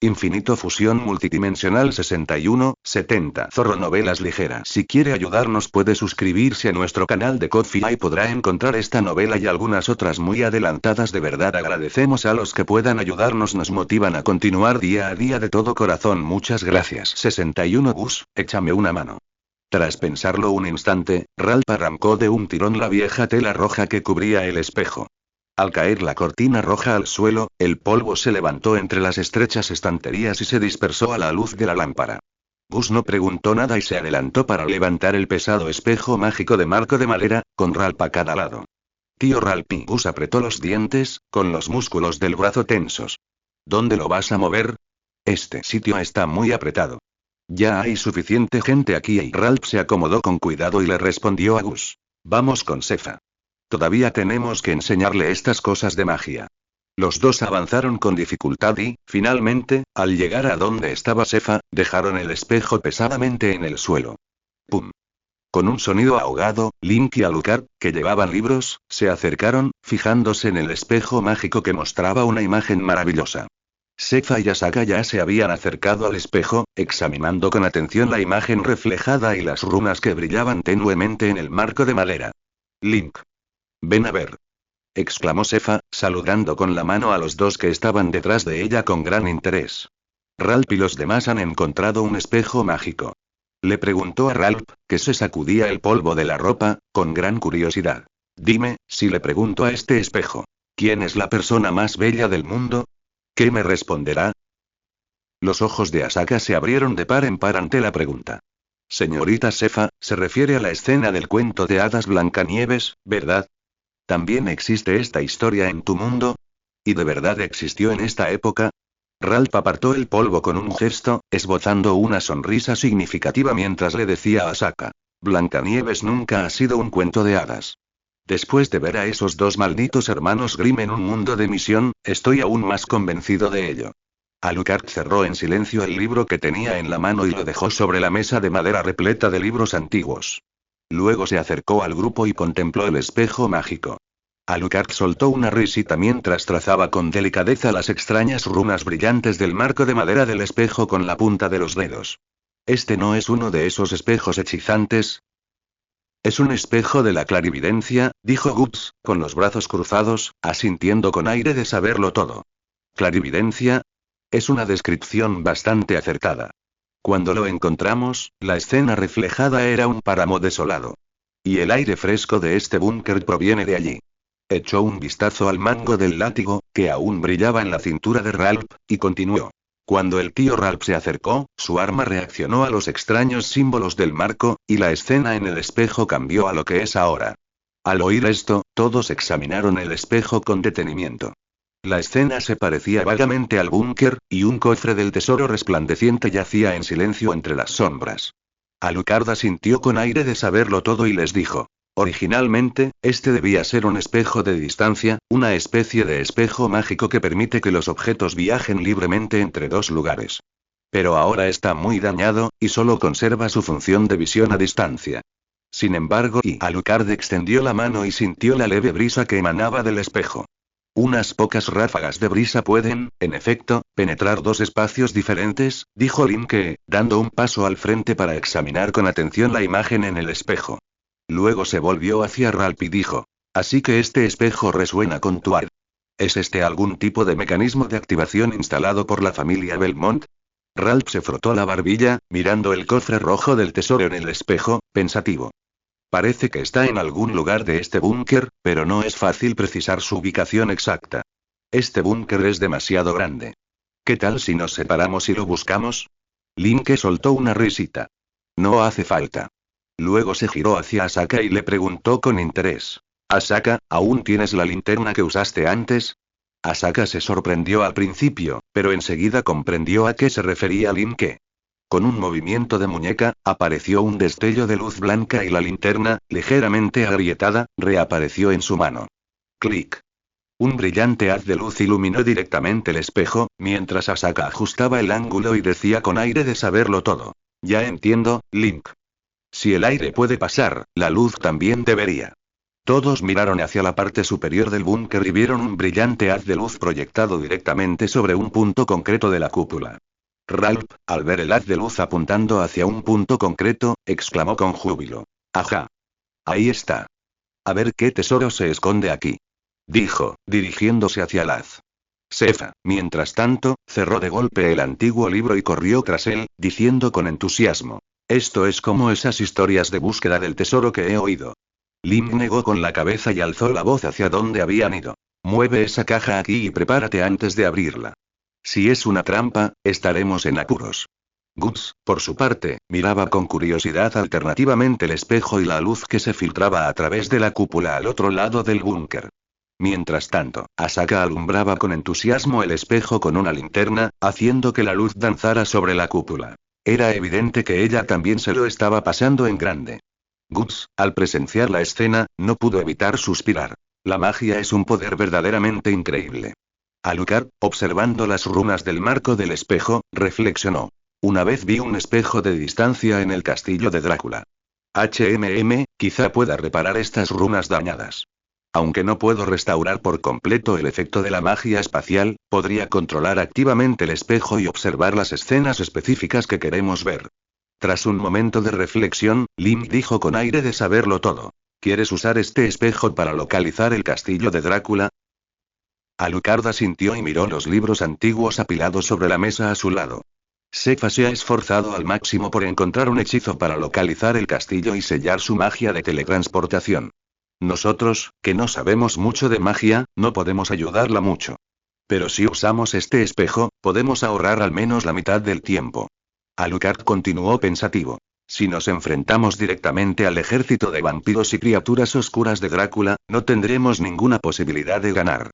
Infinito Fusión Multidimensional 6170 Zorro Novelas Ligeras. Si quiere ayudarnos puede suscribirse a nuestro canal de Ko-fi y podrá encontrar esta novela y algunas otras muy adelantadas. De verdad agradecemos a los que puedan ayudarnos, nos motivan a continuar día a día de todo corazón. Muchas gracias. 61 Gus, échame una mano. Tras pensarlo un instante, Ralph arrancó de un tirón la vieja tela roja que cubría el espejo. Al caer la cortina roja al suelo, el polvo se levantó entre las estrechas estanterías y se dispersó a la luz de la lámpara. Gus no preguntó nada y se adelantó para levantar el pesado espejo mágico de marco de madera, con Ralph a cada lado. Tío Ralph. Gus apretó los dientes, con los músculos del brazo tensos. ¿Dónde lo vas a mover? Este sitio está muy apretado. Ya hay suficiente gente aquí. Y Ralph se acomodó con cuidado y le respondió a Gus. Vamos con Sefa. Todavía tenemos que enseñarle estas cosas de magia. Los dos avanzaron con dificultad y, finalmente, al llegar a donde estaba Sefa, dejaron el espejo pesadamente en el suelo. ¡Pum! Con un sonido ahogado, Link y Alucard, que llevaban libros, se acercaron, fijándose en el espejo mágico que mostraba una imagen maravillosa. Sefa y Asaka ya se habían acercado al espejo, examinando con atención la imagen reflejada y las runas que brillaban tenuemente en el marco de madera. Link. Ven a ver. Exclamó Sefa, saludando con la mano a los dos que estaban detrás de ella con gran interés. Ralph y los demás han encontrado un espejo mágico. Le preguntó a Ralph, que se sacudía el polvo de la ropa, con gran curiosidad. Dime, si le pregunto a este espejo, ¿quién es la persona más bella del mundo? ¿Qué me responderá? Los ojos de Asaka se abrieron de par en par ante la pregunta. Señorita Sefa, se refiere a la escena del cuento de hadas Blancanieves, ¿verdad? ¿También existe esta historia en tu mundo? ¿Y de verdad existió en esta época? Ralph apartó el polvo con un gesto, esbozando una sonrisa significativa mientras le decía a Asaka. Blancanieves nunca ha sido un cuento de hadas. Después de ver a esos dos malditos hermanos Grimm en un mundo de misión, estoy aún más convencido de ello. Alucard cerró en silencio el libro que tenía en la mano y lo dejó sobre la mesa de madera repleta de libros antiguos. Luego se acercó al grupo y contempló el espejo mágico. Alucard soltó una risita mientras trazaba con delicadeza las extrañas runas brillantes del marco de madera del espejo con la punta de los dedos. ¿Este no es uno de esos espejos hechizantes? Es un espejo de la clarividencia, dijo Gups, con los brazos cruzados, asintiendo con aire de saberlo todo. ¿Clarividencia? Es una descripción bastante acertada. Cuando lo encontramos, la escena reflejada era un páramo desolado. Y el aire fresco de este búnker proviene de allí. Echó un vistazo al mango del látigo, que aún brillaba en la cintura de Ralph, y continuó. Cuando el tío Ralph se acercó, su arma reaccionó a los extraños símbolos del marco, y la escena en el espejo cambió a lo que es ahora. Al oír esto, todos examinaron el espejo con detenimiento. La escena se parecía vagamente al búnker, y un cofre del tesoro resplandeciente yacía en silencio entre las sombras. Alucard asintió con aire de saberlo todo y les dijo. Originalmente, este debía ser un espejo de distancia, una especie de espejo mágico que permite que los objetos viajen libremente entre dos lugares. Pero ahora está muy dañado, y solo conserva su función de visión a distancia. Sin embargo, Alucard extendió la mano y sintió la leve brisa que emanaba del espejo. Unas pocas ráfagas de brisa pueden, en efecto, penetrar dos espacios diferentes, dijo Link, dando un paso al frente para examinar con atención la imagen en el espejo. Luego se volvió hacia Ralph y dijo. Así que este espejo resuena con tu ar. ¿Es este algún tipo de mecanismo de activación instalado por la familia Belmont? Ralph se frotó la barbilla, mirando el cofre rojo del tesoro en el espejo, pensativo. Parece que está en algún lugar de este búnker, pero no es fácil precisar su ubicación exacta. Este búnker es demasiado grande. ¿Qué tal si nos separamos y lo buscamos? Link soltó una risita. No hace falta. Luego se giró hacia Asaka y le preguntó con interés. Asaka, ¿aún tienes la linterna que usaste antes? Asaka se sorprendió al principio, pero enseguida comprendió a qué se refería Link. Con un movimiento de muñeca, apareció un destello de luz blanca y la linterna, ligeramente agrietada, reapareció en su mano. Clic. Un brillante haz de luz iluminó directamente el espejo, mientras Asaka ajustaba el ángulo y decía con aire de saberlo todo. Ya entiendo, Link. Si el aire puede pasar, la luz también debería. Todos miraron hacia la parte superior del búnker y vieron un brillante haz de luz proyectado directamente sobre un punto concreto de la cúpula. Ralph, al ver el haz de luz apuntando hacia un punto concreto, exclamó con júbilo. ¡Ajá! Ahí está. A ver qué tesoro se esconde aquí. Dijo, dirigiéndose hacia el haz. Sefa, mientras tanto, cerró de golpe el antiguo libro y corrió tras él, diciendo con entusiasmo. Esto es como esas historias de búsqueda del tesoro que he oído. Lim negó con la cabeza y alzó la voz hacia donde habían ido. Mueve esa caja aquí y prepárate antes de abrirla. Si es una trampa, estaremos en apuros. Guts, por su parte, miraba con curiosidad alternativamente el espejo y la luz que se filtraba a través de la cúpula al otro lado del búnker. Mientras tanto, Asaka alumbraba con entusiasmo el espejo con una linterna, haciendo que la luz danzara sobre la cúpula. Era evidente que ella también se lo estaba pasando en grande. Guts, al presenciar la escena, no pudo evitar suspirar. La magia es un poder verdaderamente increíble. Alucard, observando las runas del marco del espejo, reflexionó. Una vez vi un espejo de distancia en el castillo de Drácula. Quizá pueda reparar estas runas dañadas. Aunque no puedo restaurar por completo el efecto de la magia espacial, podría controlar activamente el espejo y observar las escenas específicas que queremos ver. Tras un momento de reflexión, Lim dijo con aire de saberlo todo. ¿Quieres usar este espejo para localizar el castillo de Drácula? Alucard asintió y miró los libros antiguos apilados sobre la mesa a su lado. Sefa se ha esforzado al máximo por encontrar un hechizo para localizar el castillo y sellar su magia de teletransportación. Nosotros, que no sabemos mucho de magia, no podemos ayudarla mucho. Pero si usamos este espejo, podemos ahorrar al menos la mitad del tiempo. Alucard continuó pensativo. Si nos enfrentamos directamente al ejército de vampiros y criaturas oscuras de Drácula, no tendremos ninguna posibilidad de ganar.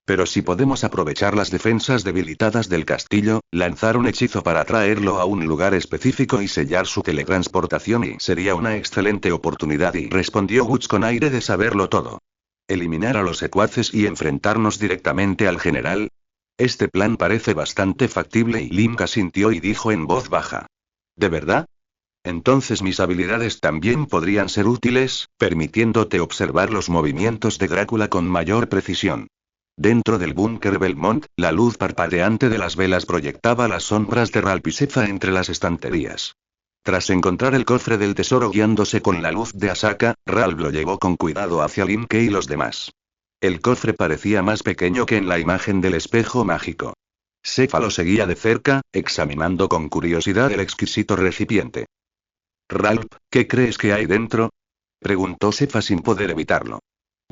Pero si podemos aprovechar las defensas debilitadas del castillo, lanzar un hechizo para traerlo a un lugar específico y sellar su teletransportación y sería una excelente oportunidad y respondió Guts con aire de saberlo todo. ¿Eliminar a los secuaces y enfrentarnos directamente al general? Este plan parece bastante factible y Lim asintió y dijo en voz baja. ¿De verdad? Entonces mis habilidades también podrían ser útiles, permitiéndote observar los movimientos de Drácula con mayor precisión. Dentro del búnker Belmont, la luz parpadeante de las velas proyectaba las sombras de Ralph y Sefa entre las estanterías. Tras encontrar el cofre del tesoro guiándose con la luz de Asaka, Ralph lo llevó con cuidado hacia Limke y los demás. El cofre parecía más pequeño que en la imagen del espejo mágico. Sefa lo seguía de cerca, examinando con curiosidad el exquisito recipiente. Ralph, ¿qué crees que hay dentro? Preguntó Sefa sin poder evitarlo.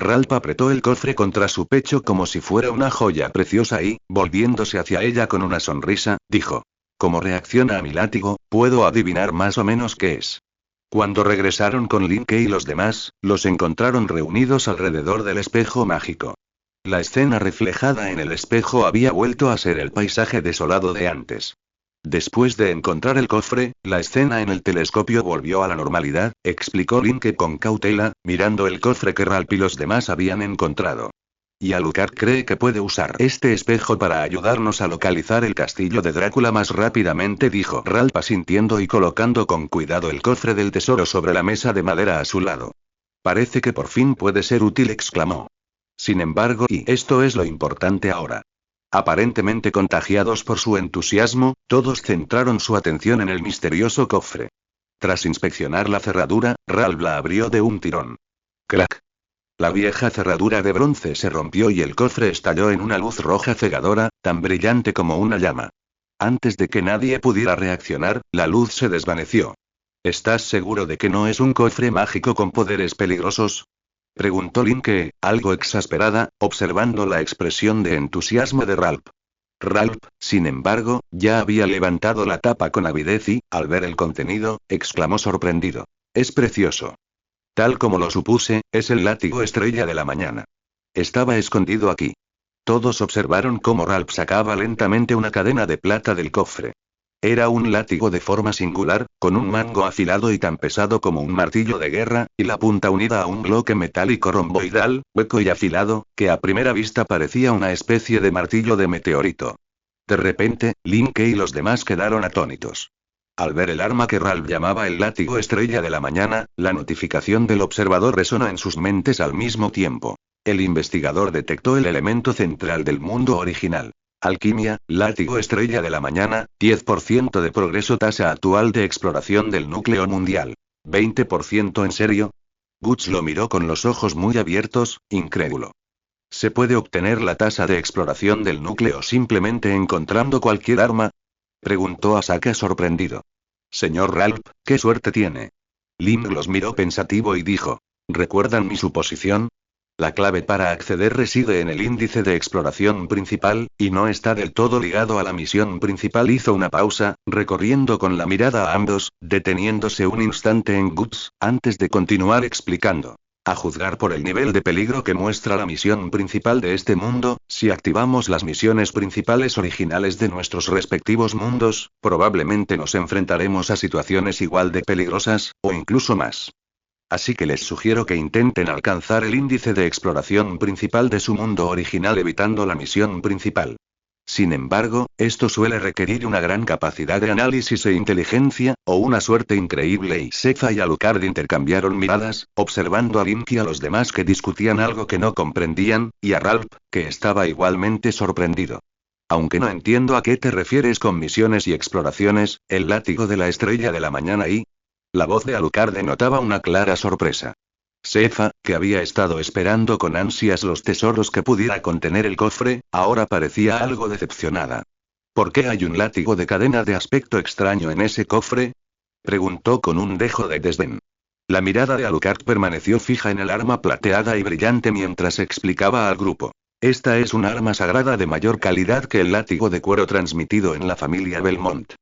Ralph apretó el cofre contra su pecho como si fuera una joya preciosa y, volviéndose hacia ella con una sonrisa, dijo. Como reacción a mi látigo, puedo adivinar más o menos qué es. Cuando regresaron con Linke y los demás, los encontraron reunidos alrededor del espejo mágico. La escena reflejada en el espejo había vuelto a ser el paisaje desolado de antes. Después de encontrar el cofre, la escena en el telescopio volvió a la normalidad, explicó Linke con cautela, mirando el cofre que Ralph y los demás habían encontrado. Y Alucard cree que puede usar este espejo para ayudarnos a localizar el castillo de Drácula más rápidamente, dijo Ralph asintiendo y colocando con cuidado el cofre del tesoro sobre la mesa de madera a su lado. Parece que por fin puede ser útil, exclamó. Sin embargo, y esto es lo importante ahora. Aparentemente contagiados por su entusiasmo, todos centraron su atención en el misterioso cofre. Tras inspeccionar la cerradura, Ralph la abrió de un tirón. ¡Clac! La vieja cerradura de bronce se rompió y el cofre estalló en una luz roja cegadora, tan brillante como una llama. Antes de que nadie pudiera reaccionar, la luz se desvaneció. ¿Estás seguro de que no es un cofre mágico con poderes peligrosos? Preguntó Linke, algo exasperada, observando la expresión de entusiasmo de Ralph. Ralph, sin embargo, ya había levantado la tapa con avidez y, al ver el contenido, exclamó sorprendido. Es precioso. Tal como lo supuse, es el látigo estrella de la mañana. Estaba escondido aquí. Todos observaron cómo Ralph sacaba lentamente una cadena de plata del cofre. Era un látigo de forma singular, con un mango afilado y tan pesado como un martillo de guerra, y la punta unida a un bloque metálico romboidal, hueco y afilado, que a primera vista parecía una especie de martillo de meteorito. De repente, Linke y los demás quedaron atónitos. Al ver el arma que Ralph llamaba el látigo estrella de la mañana, la notificación del observador resonó en sus mentes al mismo tiempo. El investigador detectó el elemento central del mundo original. Alquimia, látigo estrella de la mañana, 10% de progreso, tasa actual de exploración del núcleo mundial. 20%. ¿En serio? Guts lo miró con los ojos muy abiertos, incrédulo. ¿Se puede obtener la tasa de exploración del núcleo simplemente encontrando cualquier arma? Preguntó Asaka sorprendido. Señor Ralph, ¿qué suerte tiene? Ling los miró pensativo y dijo. ¿Recuerdan mi suposición? La clave para acceder reside en el índice de exploración principal, y no está del todo ligado a la misión principal. Hizo una pausa, recorriendo con la mirada a ambos, deteniéndose un instante en Guts, antes de continuar explicando. A juzgar por el nivel de peligro que muestra la misión principal de este mundo, si activamos las misiones principales originales de nuestros respectivos mundos, probablemente nos enfrentaremos a situaciones igual de peligrosas, o incluso más. Así que les sugiero que intenten alcanzar el índice de exploración principal de su mundo original evitando la misión principal. Sin embargo, esto suele requerir una gran capacidad de análisis e inteligencia, o una suerte increíble. Y Sefa y Alucard intercambiaron miradas, observando a Link y a los demás que discutían algo que no comprendían, y a Ralph, que estaba igualmente sorprendido. Aunque no entiendo a qué te refieres con misiones y exploraciones, el látigo de la estrella de la mañana y... La voz de Alucard denotaba una clara sorpresa. Sefa, que había estado esperando con ansias los tesoros que pudiera contener el cofre, ahora parecía algo decepcionada. ¿Por qué hay un látigo de cadena de aspecto extraño en ese cofre? Preguntó con un dejo de desdén. La mirada de Alucard permaneció fija en el arma plateada y brillante mientras explicaba al grupo. Esta es un arma sagrada de mayor calidad que el látigo de cuero transmitido en la familia Belmont.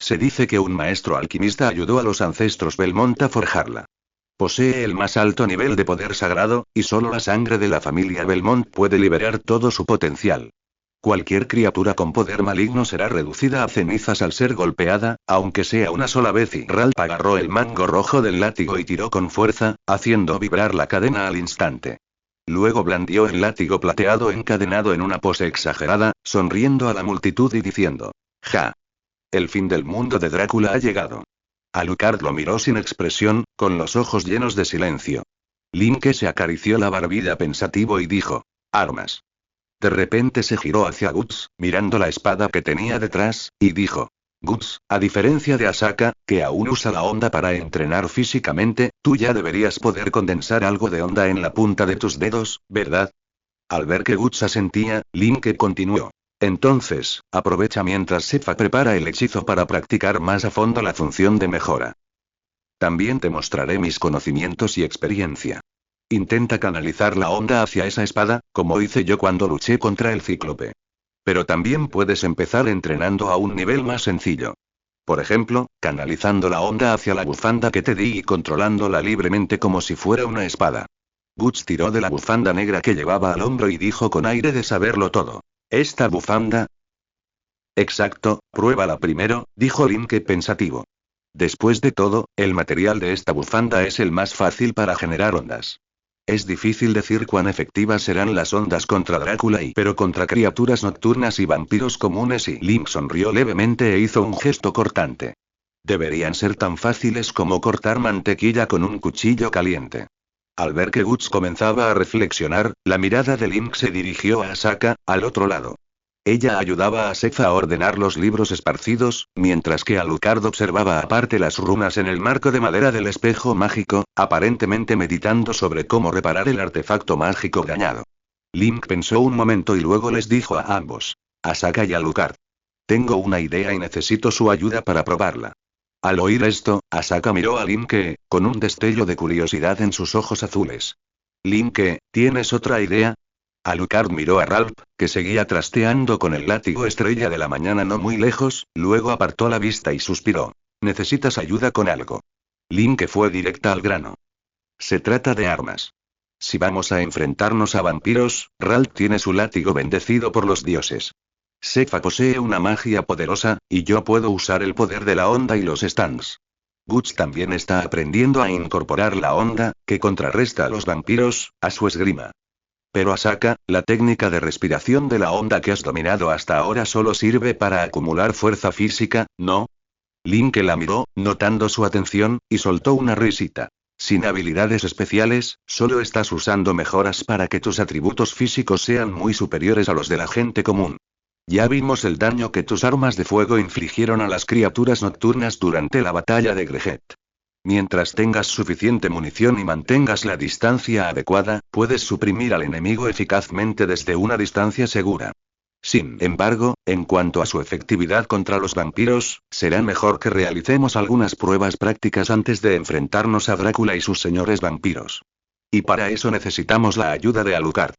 Se dice que un maestro alquimista ayudó a los ancestros Belmont a forjarla. Posee el más alto nivel de poder sagrado, y solo la sangre de la familia Belmont puede liberar todo su potencial. Cualquier criatura con poder maligno será reducida a cenizas al ser golpeada, aunque sea una sola vez. Y Ralph agarró el mango rojo del látigo y tiró con fuerza, haciendo vibrar la cadena al instante. Luego blandió el látigo plateado encadenado en una pose exagerada, sonriendo a la multitud y diciendo: «Ja. El fin del mundo de Drácula ha llegado». Alucard lo miró sin expresión, con los ojos llenos de silencio. Link se acarició la barbilla pensativo y dijo: «Armas». De repente se giró hacia Guts, mirando la espada que tenía detrás, y dijo: «Guts, a diferencia de Asaka, que aún usa la onda para entrenar físicamente, tú ya deberías poder condensar algo de onda en la punta de tus dedos, ¿verdad?». Al ver que Guts asentía, Link continuó: «Entonces, aprovecha mientras Sefa prepara el hechizo para practicar más a fondo la función de mejora. También te mostraré mis conocimientos y experiencia. Intenta canalizar la onda hacia esa espada, como hice yo cuando luché contra el cíclope. Pero también puedes empezar entrenando a un nivel más sencillo. Por ejemplo, canalizando la onda hacia la bufanda que te di y controlándola libremente como si fuera una espada». Guts tiró de la bufanda negra que llevaba al hombro y dijo con aire de saberlo todo: «¿Esta bufanda?». «Exacto, pruébala primero», dijo Link pensativo. Después de todo, el material de esta bufanda es el más fácil para generar ondas. Es difícil decir cuán efectivas serán las ondas contra Drácula pero contra criaturas nocturnas y vampiros comunes. Y Link sonrió levemente e hizo un gesto cortante. Deberían ser tan fáciles como cortar mantequilla con un cuchillo caliente. Al ver que Guts comenzaba a reflexionar, la mirada de Link se dirigió a Asaka, al otro lado. Ella ayudaba a Sefa a ordenar los libros esparcidos, mientras que Alucard observaba aparte las runas en el marco de madera del espejo mágico, aparentemente meditando sobre cómo reparar el artefacto mágico dañado. Link pensó un momento y luego les dijo a ambos: «Asaka y Alucard. Tengo una idea y necesito su ayuda para probarla». Al oír esto, Asaka miró a Link, con un destello de curiosidad en sus ojos azules. «Link, ¿tienes otra idea?». Alucard miró a Ralph, que seguía trasteando con el látigo estrella de la mañana no muy lejos, luego apartó la vista y suspiró. «¿Necesitas ayuda con algo?». Link fue directa al grano. «Se trata de armas. Si vamos a enfrentarnos a vampiros, Ralph tiene su látigo bendecido por los dioses. Sefa posee una magia poderosa, y yo puedo usar el poder de la onda y los stands. Guts también está aprendiendo a incorporar la onda, que contrarresta a los vampiros, a su esgrima. Pero Asaka, la técnica de respiración de la onda que has dominado hasta ahora solo sirve para acumular fuerza física, ¿no?». Link la miró, notando su atención, y soltó una risita. Sin habilidades especiales, solo estás usando mejoras para que tus atributos físicos sean muy superiores a los de la gente común. Ya vimos el daño que tus armas de fuego infligieron a las criaturas nocturnas durante la batalla de Greget. Mientras tengas suficiente munición y mantengas la distancia adecuada, puedes suprimir al enemigo eficazmente desde una distancia segura. Sin embargo, en cuanto a su efectividad contra los vampiros, será mejor que realicemos algunas pruebas prácticas antes de enfrentarnos a Drácula y sus señores vampiros. Y para eso necesitamos la ayuda de Alucard.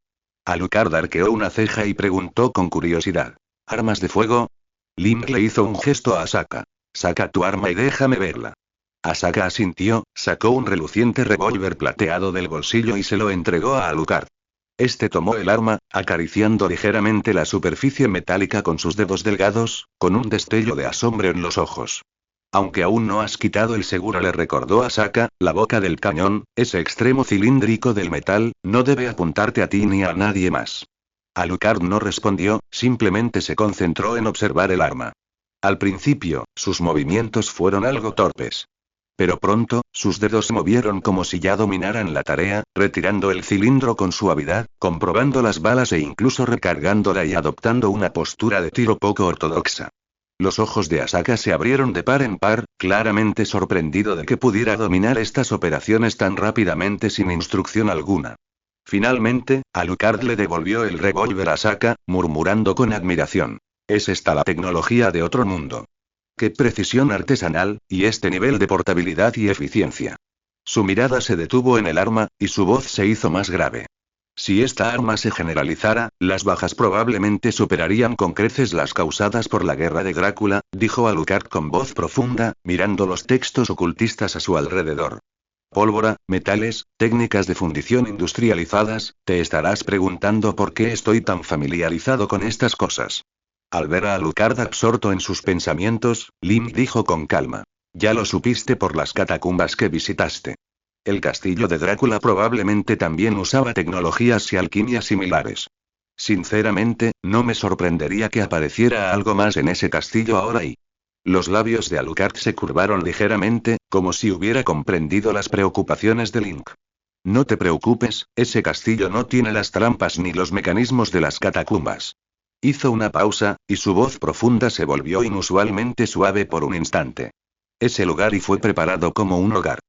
Alucard arqueó una ceja y preguntó con curiosidad. ¿Armas de fuego? Link le hizo un gesto a Asaka. Saca tu arma y déjame verla. Asaka asintió, sacó un reluciente revólver plateado del bolsillo y se lo entregó a Alucard. Este tomó el arma, acariciando ligeramente la superficie metálica con sus dedos delgados, con un destello de asombro en los ojos. Aunque aún no has quitado el seguro, le recordó Asaka, la boca del cañón, ese extremo cilíndrico del metal, no debe apuntarte a ti ni a nadie más. Alucard no respondió, simplemente se concentró en observar el arma. Al principio, sus movimientos fueron algo torpes. Pero pronto, sus dedos se movieron como si ya dominaran la tarea, retirando el cilindro con suavidad, comprobando las balas e incluso recargándola y adoptando una postura de tiro poco ortodoxa. Los ojos de Asaka se abrieron de par en par, claramente sorprendido de que pudiera dominar estas operaciones tan rápidamente sin instrucción alguna. Finalmente, Alucard le devolvió el revólver a Asaka, murmurando con admiración. Es esta la tecnología de otro mundo. ¡Qué precisión artesanal, y este nivel de portabilidad y eficiencia! Su mirada se detuvo en el arma, y su voz se hizo más grave. Si esta arma se generalizara, las bajas probablemente superarían con creces las causadas por la guerra de Drácula, dijo Alucard con voz profunda, mirando los textos ocultistas a su alrededor. Pólvora, metales, técnicas de fundición industrializadas, te estarás preguntando por qué estoy tan familiarizado con estas cosas. Al ver a Alucard absorto en sus pensamientos, Link dijo con calma. Ya lo supiste por las catacumbas que visitaste. El castillo de Drácula probablemente también usaba tecnologías y alquimias similares. Sinceramente, no me sorprendería que apareciera algo más en ese castillo ahora y... Los labios de Alucard se curvaron ligeramente, como si hubiera comprendido las preocupaciones de Link. No te preocupes, ese castillo no tiene las trampas ni los mecanismos de las catacumbas. Hizo una pausa, y su voz profunda se volvió inusualmente suave por un instante. Ese lugar y fue preparado como un hogar.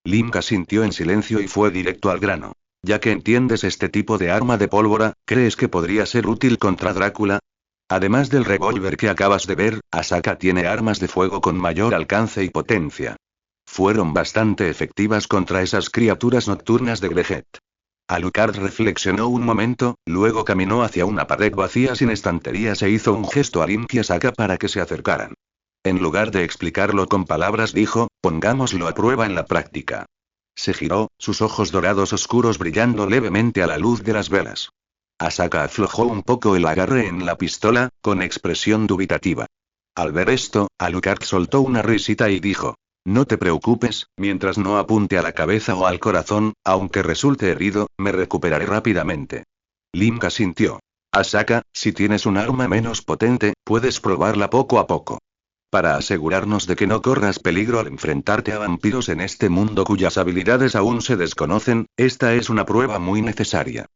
Link asintió en silencio y fue directo al grano. Ya que entiendes este tipo de arma de pólvora, ¿crees que podría ser útil contra Drácula? Además del revólver que acabas de ver, Asaka tiene armas de fuego con mayor alcance y potencia. Fueron bastante efectivas contra esas criaturas nocturnas de Greget. Alucard reflexionó un momento, luego caminó hacia una pared vacía sin estanterías e hizo un gesto a Link y Asaka para que se acercaran. En lugar de explicarlo con palabras dijo, pongámoslo a prueba en la práctica. Se giró, sus ojos dorados oscuros brillando levemente a la luz de las velas. Asaka aflojó un poco el agarre en la pistola, con expresión dubitativa. Al ver esto, Alucard soltó una risita y dijo. No te preocupes, mientras no apunte a la cabeza o al corazón, aunque resulte herido, me recuperaré rápidamente. Link asintió. Asaka, si tienes un arma menos potente, puedes probarla poco a poco. Para asegurarnos de que no corras peligro al enfrentarte a vampiros en este mundo cuyas habilidades aún se desconocen, esta es una prueba muy necesaria.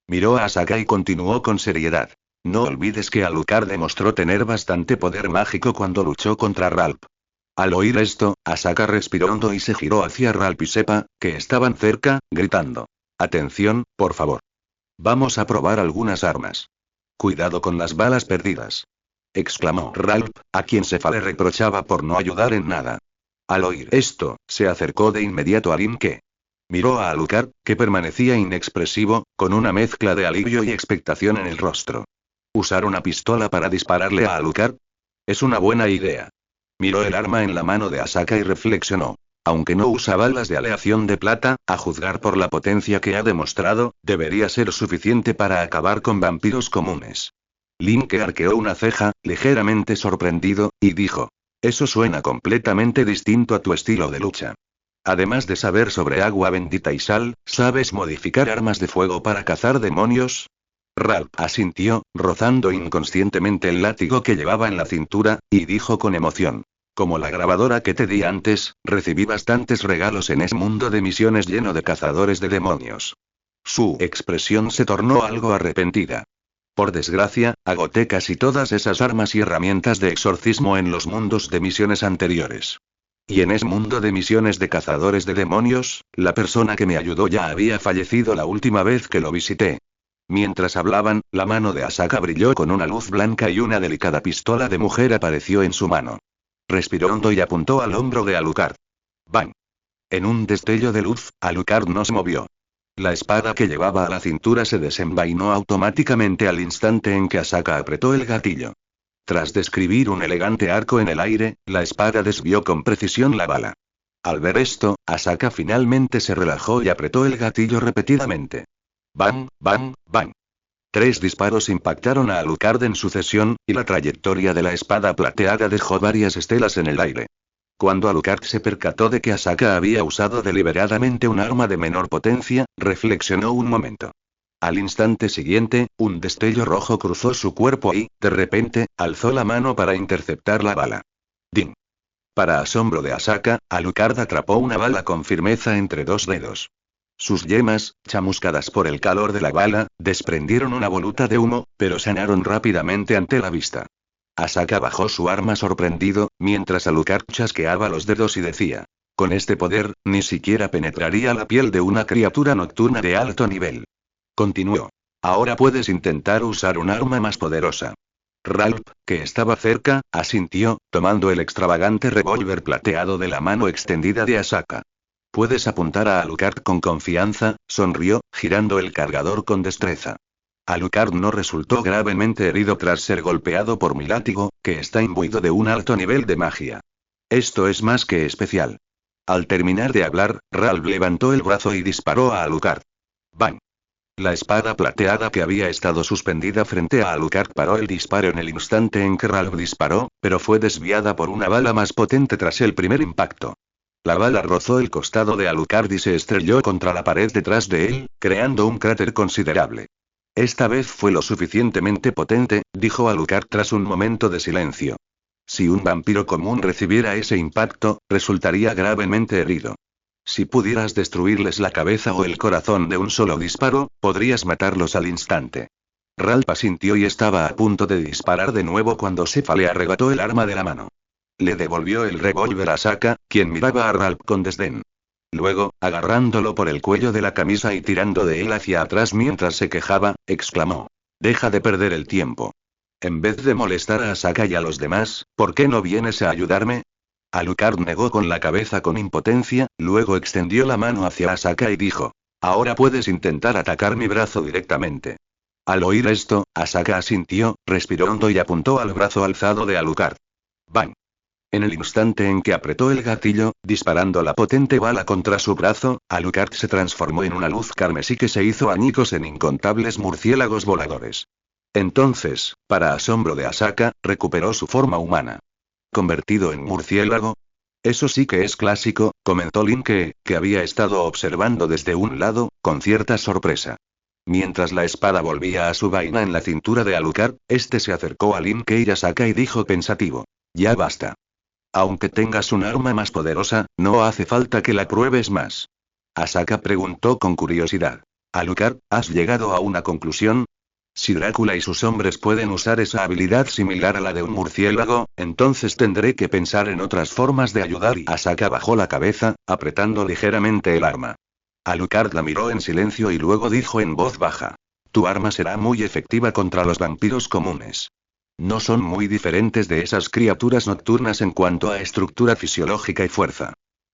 Miró a Asaka y continuó con seriedad. No olvides que Alucard demostró tener bastante poder mágico cuando luchó contra Ralph. Al oír esto, Asaka respiró hondo y se giró hacia Ralph y Seppa, que estaban cerca, gritando. Atención, por favor. Vamos a probar algunas armas. Cuidado con las balas perdidas. Exclamó Ralph, a quien Seppa le reprochaba por no ayudar en nada. Al oír esto, se acercó de inmediato a Link que miró a Alucard, que permanecía inexpresivo, con una mezcla de alivio y expectación en el rostro. ¿Usar una pistola para dispararle a Alucard? Es una buena idea. Miró el arma en la mano de Asaka y reflexionó. Aunque no usa balas de aleación de plata, a juzgar por la potencia que ha demostrado, debería ser suficiente para acabar con vampiros comunes. Link arqueó una ceja, ligeramente sorprendido, y dijo. Eso suena completamente distinto a tu estilo de lucha. Además de saber sobre agua bendita y sal, ¿sabes modificar armas de fuego para cazar demonios? Ralph asintió, rozando inconscientemente el látigo que llevaba en la cintura, y dijo con emoción. Como la grabadora que te di antes, recibí bastantes regalos en ese mundo de misiones lleno de cazadores de demonios. Su expresión se tornó algo arrepentida. Por desgracia, agoté casi todas esas armas y herramientas de exorcismo en los mundos de misiones anteriores. Y en ese mundo de misiones de cazadores de demonios, la persona que me ayudó ya había fallecido la última vez que lo visité. Mientras hablaban, la mano de Asaka brilló con una luz blanca y una delicada pistola de mujer apareció en su mano. Respiró hondo y apuntó al hombro de Alucard. ¡Bang! En un destello de luz, Alucard no se movió. La espada que llevaba a la cintura se desenvainó automáticamente al instante en que Asaka apretó el gatillo. Tras describir un elegante arco en el aire, la espada desvió con precisión la bala. Al ver esto, Asaka finalmente se relajó y apretó el gatillo repetidamente. ¡Bang, bang, bang! 3 disparos impactaron a Alucard en sucesión, y la trayectoria de la espada plateada dejó varias estelas en el aire. Cuando Alucard se percató de que Asaka había usado deliberadamente un arma de menor potencia, reflexionó un momento. Al instante siguiente, un destello rojo cruzó su cuerpo y, de repente, alzó la mano para interceptar la bala. ¡Ding! Para asombro de Asaka, Alucard atrapó una bala con firmeza entre 2 dedos. Sus yemas, chamuscadas por el calor de la bala, desprendieron una voluta de humo, pero sanaron rápidamente ante la vista. Asaka bajó su arma sorprendido, mientras Alucard chasqueaba los dedos y decía: con este poder, ni siquiera penetraría la piel de una criatura nocturna de alto nivel. Continuó. Ahora puedes intentar usar un arma más poderosa. Ralph, que estaba cerca, asintió, tomando el extravagante revólver plateado de la mano extendida de Asaka. Puedes apuntar a Alucard con confianza, sonrió, girando el cargador con destreza. Alucard no resultó gravemente herido tras ser golpeado por mi látigo, que está imbuido de un alto nivel de magia. Esto es más que especial. Al terminar de hablar, Ralph levantó el brazo y disparó a Alucard. ¡Bang! La espada plateada que había estado suspendida frente a Alucard paró el disparo en el instante en que Ralph disparó, pero fue desviada por una bala más potente tras el primer impacto. La bala rozó el costado de Alucard y se estrelló contra la pared detrás de él, creando un cráter considerable. Esta vez fue lo suficientemente potente, dijo Alucard tras un momento de silencio. Si un vampiro común recibiera ese impacto, resultaría gravemente herido. Si pudieras destruirles la cabeza o el corazón de un solo disparo, podrías matarlos al instante. Ralph asintió y estaba a punto de disparar de nuevo cuando Sefa le arrebató el arma de la mano. Le devolvió el revólver a Asaka, quien miraba a Ralph con desdén. Luego, agarrándolo por el cuello de la camisa y tirando de él hacia atrás mientras se quejaba, exclamó: deja de perder el tiempo. En vez de molestar a Asaka y a los demás, ¿por qué no vienes a ayudarme? Alucard negó con la cabeza con impotencia, luego extendió la mano hacia Asaka y dijo: ahora puedes intentar atacar mi brazo directamente. Al oír esto, Asaka asintió, respiró hondo y apuntó al brazo alzado de Alucard. ¡Bang! En el instante en que apretó el gatillo, disparando la potente bala contra su brazo, Alucard se transformó en una luz carmesí que se hizo añicos en incontables murciélagos voladores. Entonces, para asombro de Asaka, recuperó su forma humana. ¿Convertido en murciélago? Eso sí que es clásico, comentó Lin que había estado observando desde un lado, con cierta sorpresa. Mientras la espada volvía a su vaina en la cintura de Alucard, este se acercó a Lin y Asaka y dijo pensativo: ya basta. Aunque tengas un arma más poderosa, no hace falta que la pruebes más. Asaka preguntó con curiosidad: Alucard, ¿has llegado a una conclusión? Si Drácula y sus hombres pueden usar esa habilidad similar a la de un murciélago, entonces tendré que pensar en otras formas de ayudar. Y Asaka bajó la cabeza, apretando ligeramente el arma. Alucard la miró en silencio y luego dijo en voz baja: tu arma será muy efectiva contra los vampiros comunes. No son muy diferentes de esas criaturas nocturnas en cuanto a estructura fisiológica y fuerza.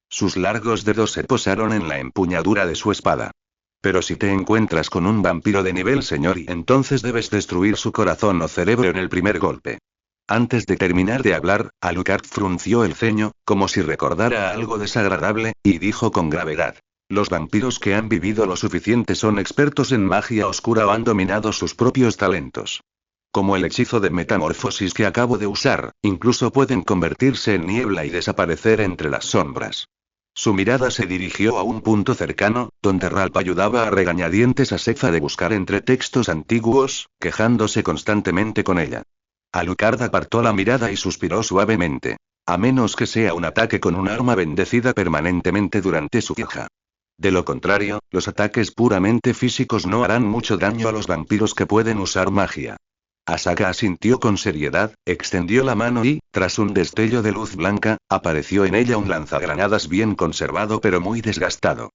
Sus largos dedos se posaron en la empuñadura de su espada. Pero si te encuentras con un vampiro de nivel señor, entonces debes destruir su corazón o cerebro en el primer golpe. Antes de terminar de hablar, Alucard frunció el ceño, como si recordara algo desagradable, y dijo con gravedad: los vampiros que han vivido lo suficiente son expertos en magia oscura o han dominado sus propios talentos. Como el hechizo de metamorfosis que acabo de usar, incluso pueden convertirse en niebla y desaparecer entre las sombras. Su mirada se dirigió a un punto cercano, donde Ralph ayudaba a regañadientes a Sefa de buscar entre textos antiguos, quejándose constantemente con ella. Alucard apartó la mirada y suspiró suavemente. A menos que sea un ataque con un arma bendecida permanentemente durante su fija. De lo contrario, los ataques puramente físicos no harán mucho daño a los vampiros que pueden usar magia. Asaka asintió con seriedad, extendió la mano y, tras un destello de luz blanca, apareció en ella un lanzagranadas bien conservado pero muy desgastado.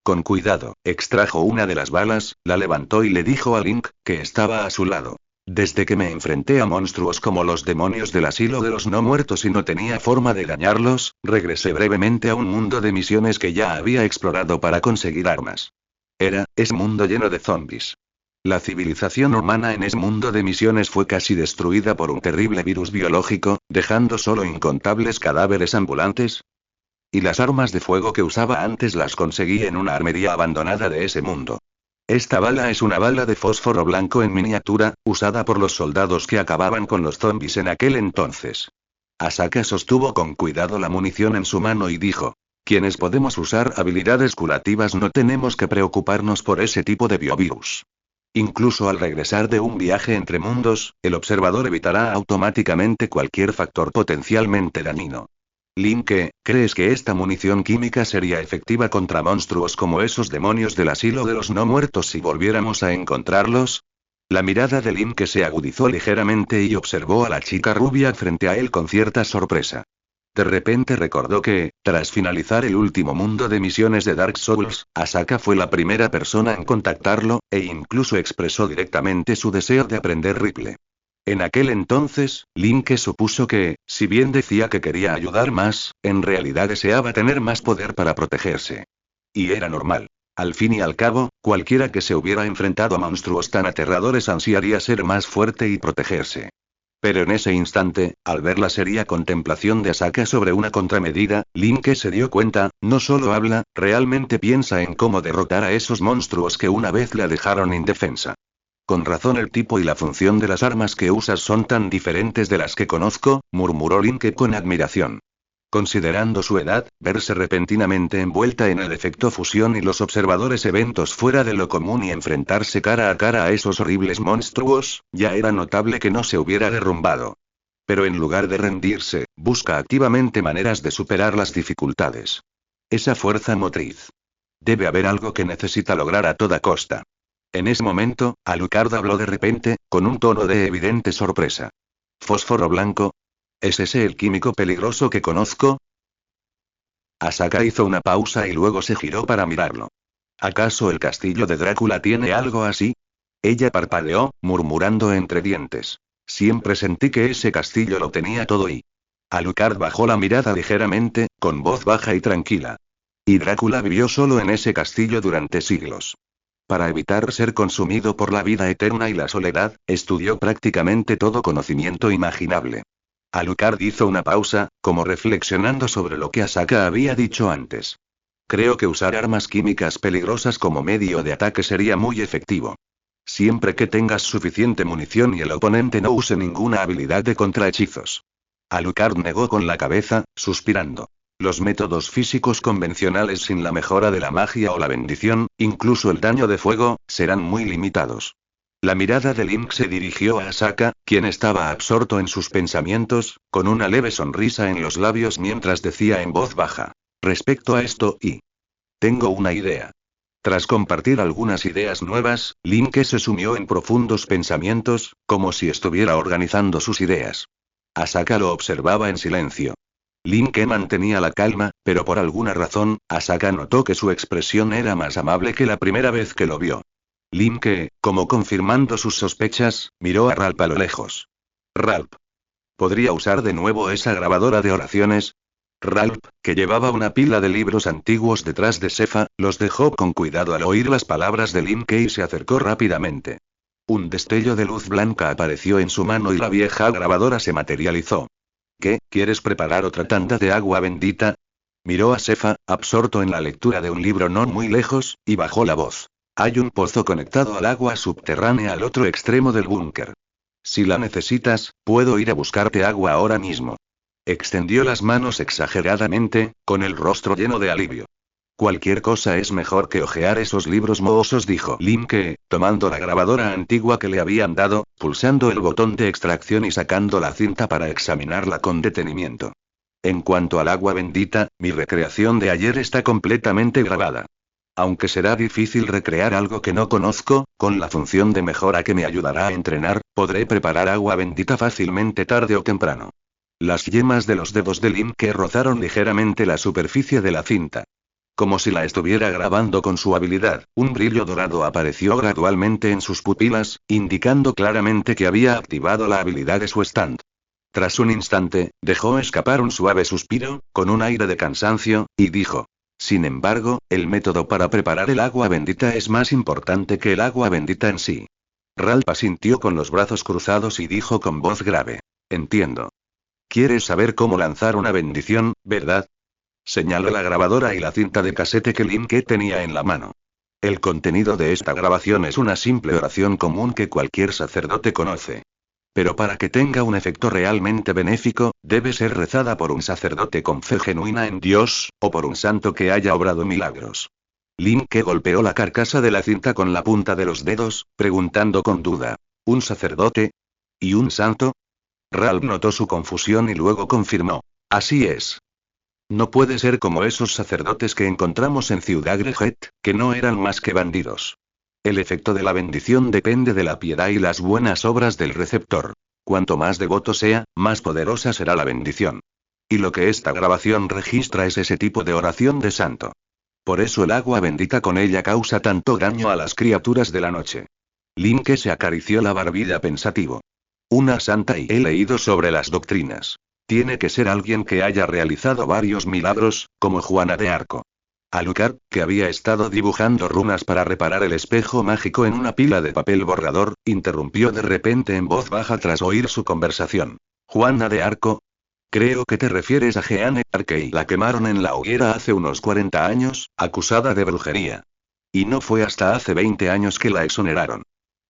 Con cuidado, extrajo una de las balas, la levantó y le dijo a Link, que estaba a su lado. Desde que me enfrenté a monstruos como los demonios del asilo de los no muertos y no tenía forma de dañarlos, regresé brevemente a un mundo de misiones que ya había explorado para conseguir armas. Es mundo lleno de zombies. La civilización humana en ese mundo de misiones fue casi destruida por un terrible virus biológico, dejando solo incontables cadáveres ambulantes. Y las armas de fuego que usaba antes las conseguí en una armería abandonada de ese mundo. Esta bala es una bala de fósforo blanco en miniatura, usada por los soldados que acababan con los zombies en aquel entonces. Asaka sostuvo con cuidado la munición en su mano y dijo: quienes podemos usar habilidades curativas no tenemos que preocuparnos por ese tipo de biovirus. Incluso al regresar de un viaje entre mundos, el observador evitará automáticamente cualquier factor potencialmente dañino. Link, ¿crees que esta munición química sería efectiva contra monstruos como esos demonios del asilo de los no muertos si volviéramos a encontrarlos? La mirada de Link se agudizó ligeramente y observó a la chica rubia frente a él con cierta sorpresa. De repente recordó que, tras finalizar el último mundo de misiones de Dark Souls, Asaka fue la primera persona en contactarlo, e incluso expresó directamente su deseo de aprender Ripple. En aquel entonces, Link supuso que, si bien decía que quería ayudar más, en realidad deseaba tener más poder para protegerse. Y era normal. Al fin y al cabo, cualquiera que se hubiera enfrentado a monstruos tan aterradores ansiaría ser más fuerte y protegerse. Pero en ese instante, al ver la seria contemplación de Asaka sobre una contramedida, Link se dio cuenta, no solo habla, realmente piensa en cómo derrotar a esos monstruos que una vez la dejaron indefensa. Con razón el tipo y la función de las armas que usas son tan diferentes de las que conozco, murmuró Link con admiración. Considerando su edad, verse repentinamente envuelta en el efecto fusión y los observadores eventos fuera de lo común y enfrentarse cara a cara a esos horribles monstruos, ya era notable que no se hubiera derrumbado. Pero en lugar de rendirse, busca activamente maneras de superar las dificultades. Esa fuerza motriz. Debe haber algo que necesita lograr a toda costa. En ese momento, Alucard habló de repente, con un tono de evidente sorpresa. ¿Fósforo blanco? ¿Es ese el químico peligroso que conozco? Asaka hizo una pausa y luego se giró para mirarlo. ¿Acaso el castillo de Drácula tiene algo así? Ella parpadeó, murmurando entre dientes. Siempre sentí que ese castillo lo tenía todo y... Alucard bajó la mirada ligeramente, con voz baja y tranquila. Y Drácula vivió solo en ese castillo durante siglos. Para evitar ser consumido por la vida eterna y la soledad, estudió prácticamente todo conocimiento imaginable. Alucard hizo una pausa, como reflexionando sobre lo que Asaka había dicho antes. Creo que usar armas químicas peligrosas como medio de ataque sería muy efectivo. Siempre que tengas suficiente munición y el oponente no use ninguna habilidad de contrahechizos. Alucard negó con la cabeza, suspirando. Los métodos físicos convencionales sin la mejora de la magia o la bendición, incluso el daño de fuego, serán muy limitados. La mirada de Link se dirigió a Asaka, quien estaba absorto en sus pensamientos, con una leve sonrisa en los labios mientras decía en voz baja. Respecto a esto, tengo una idea. Tras compartir algunas ideas nuevas, Link se sumió en profundos pensamientos, como si estuviera organizando sus ideas. Asaka lo observaba en silencio. Link mantenía la calma, pero por alguna razón, Asaka notó que su expresión era más amable que la primera vez que lo vio. Link, como confirmando sus sospechas, miró a Ralph a lo lejos. Ralph. ¿Podría usar de nuevo esa grabadora de oraciones? Ralph, que llevaba una pila de libros antiguos detrás de Sefa, los dejó con cuidado al oír las palabras de Link y se acercó rápidamente. Un destello de luz blanca apareció en su mano y la vieja grabadora se materializó. ¿Qué, quieres preparar otra tanda de agua bendita? Miró a Sefa, absorto en la lectura de un libro no muy lejos, y bajó la voz. Hay un pozo conectado al agua subterránea al otro extremo del búnker. Si la necesitas, puedo ir a buscarte agua ahora mismo. Extendió las manos exageradamente, con el rostro lleno de alivio. Cualquier cosa es mejor que hojear esos libros mohosos, dijo Link, tomando la grabadora antigua que le habían dado, pulsando el botón de extracción y sacando la cinta para examinarla con detenimiento. En cuanto al agua bendita, mi recreación de ayer está completamente grabada. Aunque será difícil recrear algo que no conozco, con la función de mejora que me ayudará a entrenar, podré preparar agua bendita fácilmente tarde o temprano. Las yemas de los dedos de Linke rozaron ligeramente la superficie de la cinta. Como si la estuviera grabando con su habilidad, un brillo dorado apareció gradualmente en sus pupilas, indicando claramente que había activado la habilidad de su stand. Tras un instante, dejó escapar un suave suspiro, con un aire de cansancio, y dijo: sin embargo, el método para preparar el agua bendita es más importante que el agua bendita en sí. Ralph asintió con los brazos cruzados y dijo con voz grave: entiendo. ¿Quieres saber cómo lanzar una bendición, verdad? Señaló la grabadora y la cinta de casete que Linke tenía en la mano. El contenido de esta grabación es una simple oración común que cualquier sacerdote conoce. Pero para que tenga un efecto realmente benéfico, debe ser rezada por un sacerdote con fe genuina en Dios, o por un santo que haya obrado milagros. Linke golpeó la carcasa de la cinta con la punta de los dedos, preguntando con duda: ¿un sacerdote? ¿Y un santo? Ralph notó su confusión y luego confirmó: así es. No puede ser como esos sacerdotes que encontramos en Ciudad Greget, que no eran más que bandidos. El efecto de la bendición depende de la piedad y las buenas obras del receptor. Cuanto más devoto sea, más poderosa será la bendición. Y lo que esta grabación registra es ese tipo de oración de santo. Por eso el agua bendita con ella causa tanto daño a las criaturas de la noche. Linke se acarició la barbilla pensativo. Una santa, y he leído sobre las doctrinas. Tiene que ser alguien que haya realizado varios milagros, como Juana de Arco. Alucard, que había estado dibujando runas para reparar el espejo mágico en una pila de papel borrador, interrumpió de repente en voz baja tras oír su conversación. ¿Juana de Arco? Creo que te refieres a Jeanne d'Arc, y la quemaron en la hoguera hace unos 40 años, acusada de brujería. Y no fue hasta hace 20 años que la exoneraron.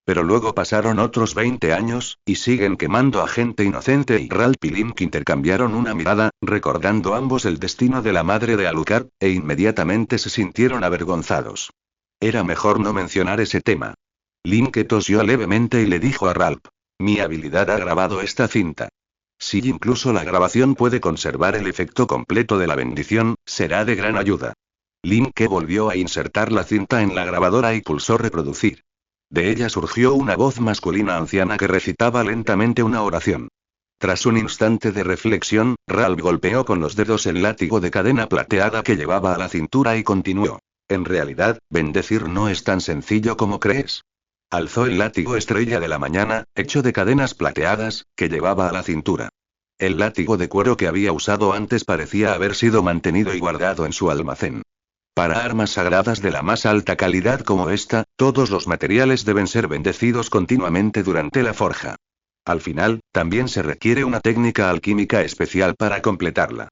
Pero luego pasaron otros 20 años, y siguen quemando a gente inocente, y Ralph y Link intercambiaron una mirada, recordando ambos el destino de la madre de Alucard, e inmediatamente se sintieron avergonzados. Era mejor no mencionar ese tema. Link tosió levemente y le dijo a Ralph: mi habilidad ha grabado esta cinta. Si incluso la grabación puede conservar el efecto completo de la bendición, será de gran ayuda. Link volvió a insertar la cinta en la grabadora y pulsó reproducir. De ella surgió una voz masculina anciana que recitaba lentamente una oración. Tras un instante de reflexión, Ralph golpeó con los dedos el látigo de cadena plateada que llevaba a la cintura y continuó: en realidad, bendecir no es tan sencillo como crees. Alzó el látigo estrella de la mañana, hecho de cadenas plateadas, que llevaba a la cintura. El látigo de cuero que había usado antes parecía haber sido mantenido y guardado en su almacén. Para armas sagradas de la más alta calidad como esta, todos los materiales deben ser bendecidos continuamente durante la forja. Al final, también se requiere una técnica alquímica especial para completarla.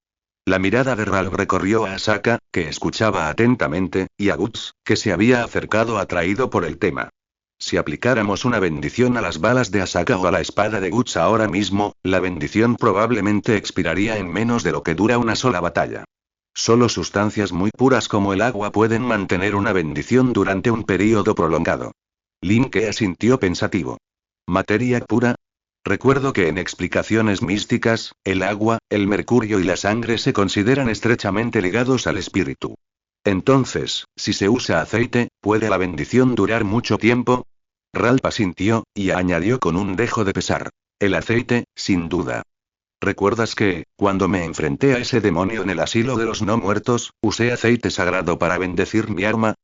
La mirada de Ralph recorrió a Asaka, que escuchaba atentamente, y a Guts, que se había acercado atraído por el tema. Si aplicáramos una bendición a las balas de Asaka o a la espada de Guts ahora mismo, la bendición probablemente expiraría en menos de lo que dura una sola batalla. Solo sustancias muy puras como el agua pueden mantener una bendición durante un período prolongado. Linke asintió pensativo. ¿Materia pura? Recuerdo que en explicaciones místicas, el agua, el mercurio y la sangre se consideran estrechamente ligados al espíritu. Entonces, si se usa aceite, ¿puede la bendición durar mucho tiempo? Ralph asintió, y añadió con un dejo de pesar: el aceite, sin duda. ¿Recuerdas que, cuando me enfrenté a ese demonio en el asilo de los no muertos, usé aceite sagrado para bendecir mi arma?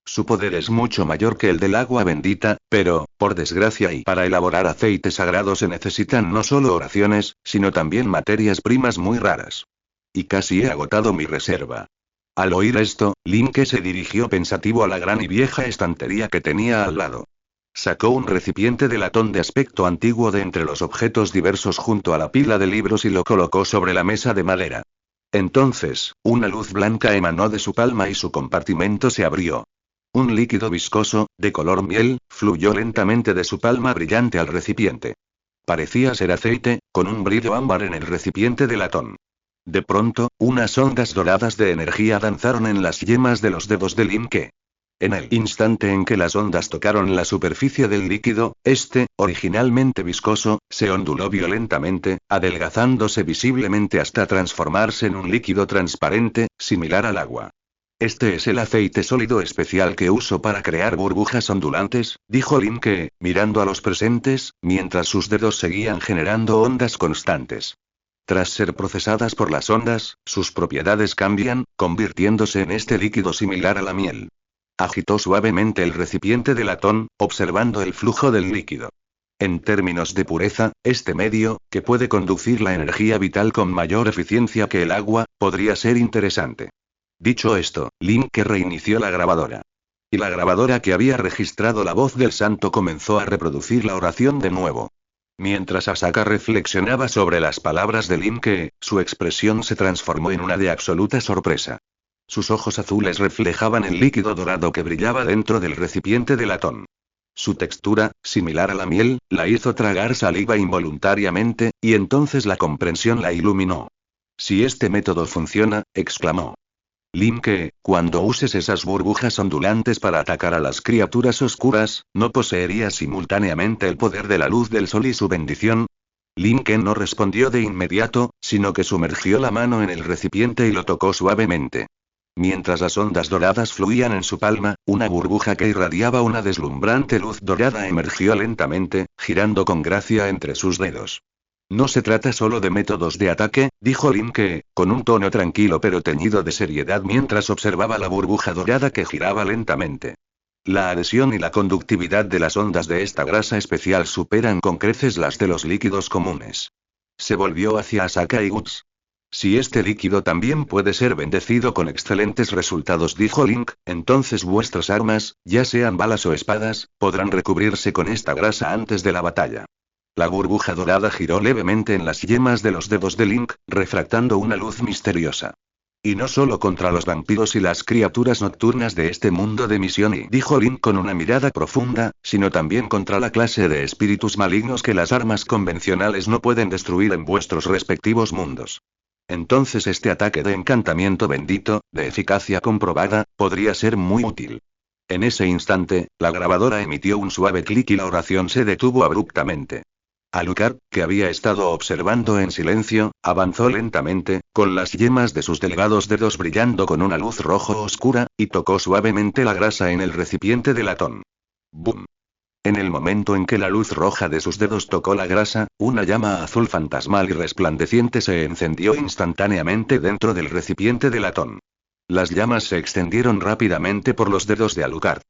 Su poder es mucho mayor que el del agua bendita, pero, por desgracia, y para elaborar aceite sagrado se necesitan no solo oraciones, sino también materias primas muy raras. Y casi he agotado mi reserva. Al oír esto, Linke se dirigió pensativo a la gran y vieja estantería que tenía al lado. Sacó un recipiente de latón de aspecto antiguo de entre los objetos diversos junto a la pila de libros y lo colocó sobre la mesa de madera. Entonces, una luz blanca emanó de su palma y su compartimento se abrió. Un líquido viscoso, de color miel, fluyó lentamente de su palma brillante al recipiente. Parecía ser aceite, con un brillo ámbar en el recipiente de latón. De pronto, unas ondas doradas de energía danzaron en las yemas de los dedos de Linke. En el instante en que las ondas tocaron la superficie del líquido, este, originalmente viscoso, se onduló violentamente, adelgazándose visiblemente hasta transformarse en un líquido transparente, similar al agua. Este es el aceite sólido especial que uso para crear burbujas ondulantes, dijo Linke, mirando a los presentes, mientras sus dedos seguían generando ondas constantes. Tras ser procesadas por las ondas, sus propiedades cambian, convirtiéndose en este líquido similar a la miel. Agitó suavemente el recipiente de latón, observando el flujo del líquido. En términos de pureza, este medio, que puede conducir la energía vital con mayor eficiencia que el agua, podría ser interesante. Dicho esto, Linke reinició la grabadora. Y la grabadora que había registrado la voz del santo comenzó a reproducir la oración de nuevo. Mientras Asaka reflexionaba sobre las palabras de Linke, su expresión se transformó en una de absoluta sorpresa. Sus ojos azules reflejaban el líquido dorado que brillaba dentro del recipiente de latón. Su textura, similar a la miel, la hizo tragar saliva involuntariamente, y entonces la comprensión la iluminó. Si este método funciona, exclamó. Linke, cuando uses esas burbujas ondulantes para atacar a las criaturas oscuras, ¿no poseerías simultáneamente el poder de la luz del sol y su bendición? Linke no respondió de inmediato, sino que sumergió la mano en el recipiente y lo tocó suavemente. Mientras las ondas doradas fluían en su palma, una burbuja que irradiaba una deslumbrante luz dorada emergió lentamente, girando con gracia entre sus dedos. No se trata solo de métodos de ataque, dijo Linke, con un tono tranquilo pero teñido de seriedad mientras observaba la burbuja dorada que giraba lentamente. La adhesión y la conductividad de las ondas de esta grasa especial superan con creces las de los líquidos comunes. Se volvió hacia Asaka y Guts. Si este líquido también puede ser bendecido con excelentes resultados, dijo Link, entonces vuestras armas, ya sean balas o espadas, podrán recubrirse con esta grasa antes de la batalla. La burbuja dorada giró levemente en las yemas de los dedos de Link, refractando una luz misteriosa. Y no solo contra los vampiros y las criaturas nocturnas de este mundo de Missioni, dijo Link con una mirada profunda, sino también contra la clase de espíritus malignos que las armas convencionales no pueden destruir en vuestros respectivos mundos. Entonces este ataque de encantamiento bendito, de eficacia comprobada, podría ser muy útil. En ese instante, la grabadora emitió un suave clic y la oración se detuvo abruptamente. Alucard, que había estado observando en silencio, avanzó lentamente, con las yemas de sus delgados dedos brillando con una luz rojo oscura, y tocó suavemente la grasa en el recipiente de latón. ¡Bum! En el momento en que la luz roja de sus dedos tocó la grasa, una llama azul fantasmal y resplandeciente se encendió instantáneamente dentro del recipiente de latón. Las llamas se extendieron rápidamente por los dedos de Alucard.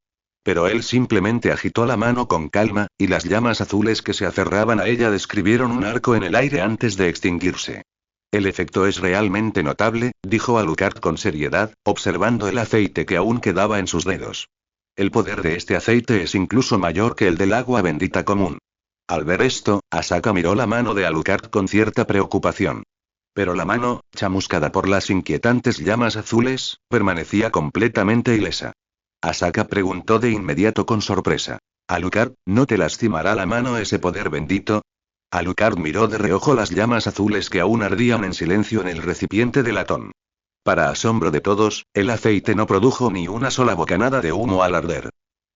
Pero él simplemente agitó la mano con calma, y las llamas azules que se aferraban a ella describieron un arco en el aire antes de extinguirse. El efecto es realmente notable, dijo Alucard con seriedad, observando el aceite que aún quedaba en sus dedos. El poder de este aceite es incluso mayor que el del agua bendita común. Al ver esto, Asaka miró la mano de Alucard con cierta preocupación. Pero la mano, chamuscada por las inquietantes llamas azules, permanecía completamente ilesa. Asaka preguntó de inmediato con sorpresa. Alucard, ¿no te lastimará la mano ese poder bendito? Alucard miró de reojo las llamas azules que aún ardían en silencio en el recipiente de latón. Para asombro de todos, el aceite no produjo ni una sola bocanada de humo al arder.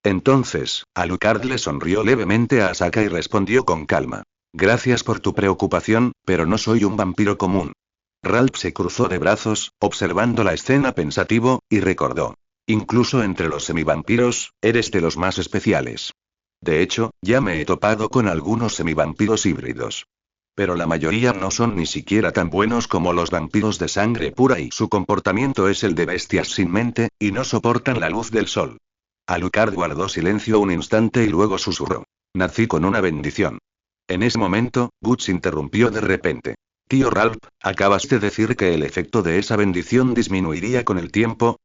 Entonces, Alucard le sonrió levemente a Asaka y respondió con calma. Gracias por tu preocupación, pero no soy un vampiro común. Ralph se cruzó de brazos, observando la escena pensativo, y recordó. Incluso entre los semivampiros, eres de los más especiales. De hecho, ya me he topado con algunos semivampiros híbridos. Pero la mayoría no son ni siquiera tan buenos como los vampiros de sangre pura y su comportamiento es el de bestias sin mente, y no soportan la luz del sol. Alucard guardó silencio un instante y luego susurró. Nací con una bendición. En ese momento, Guts interrumpió de repente. Tío Ralph, acabas de decir que el efecto de esa bendición disminuiría con el tiempo.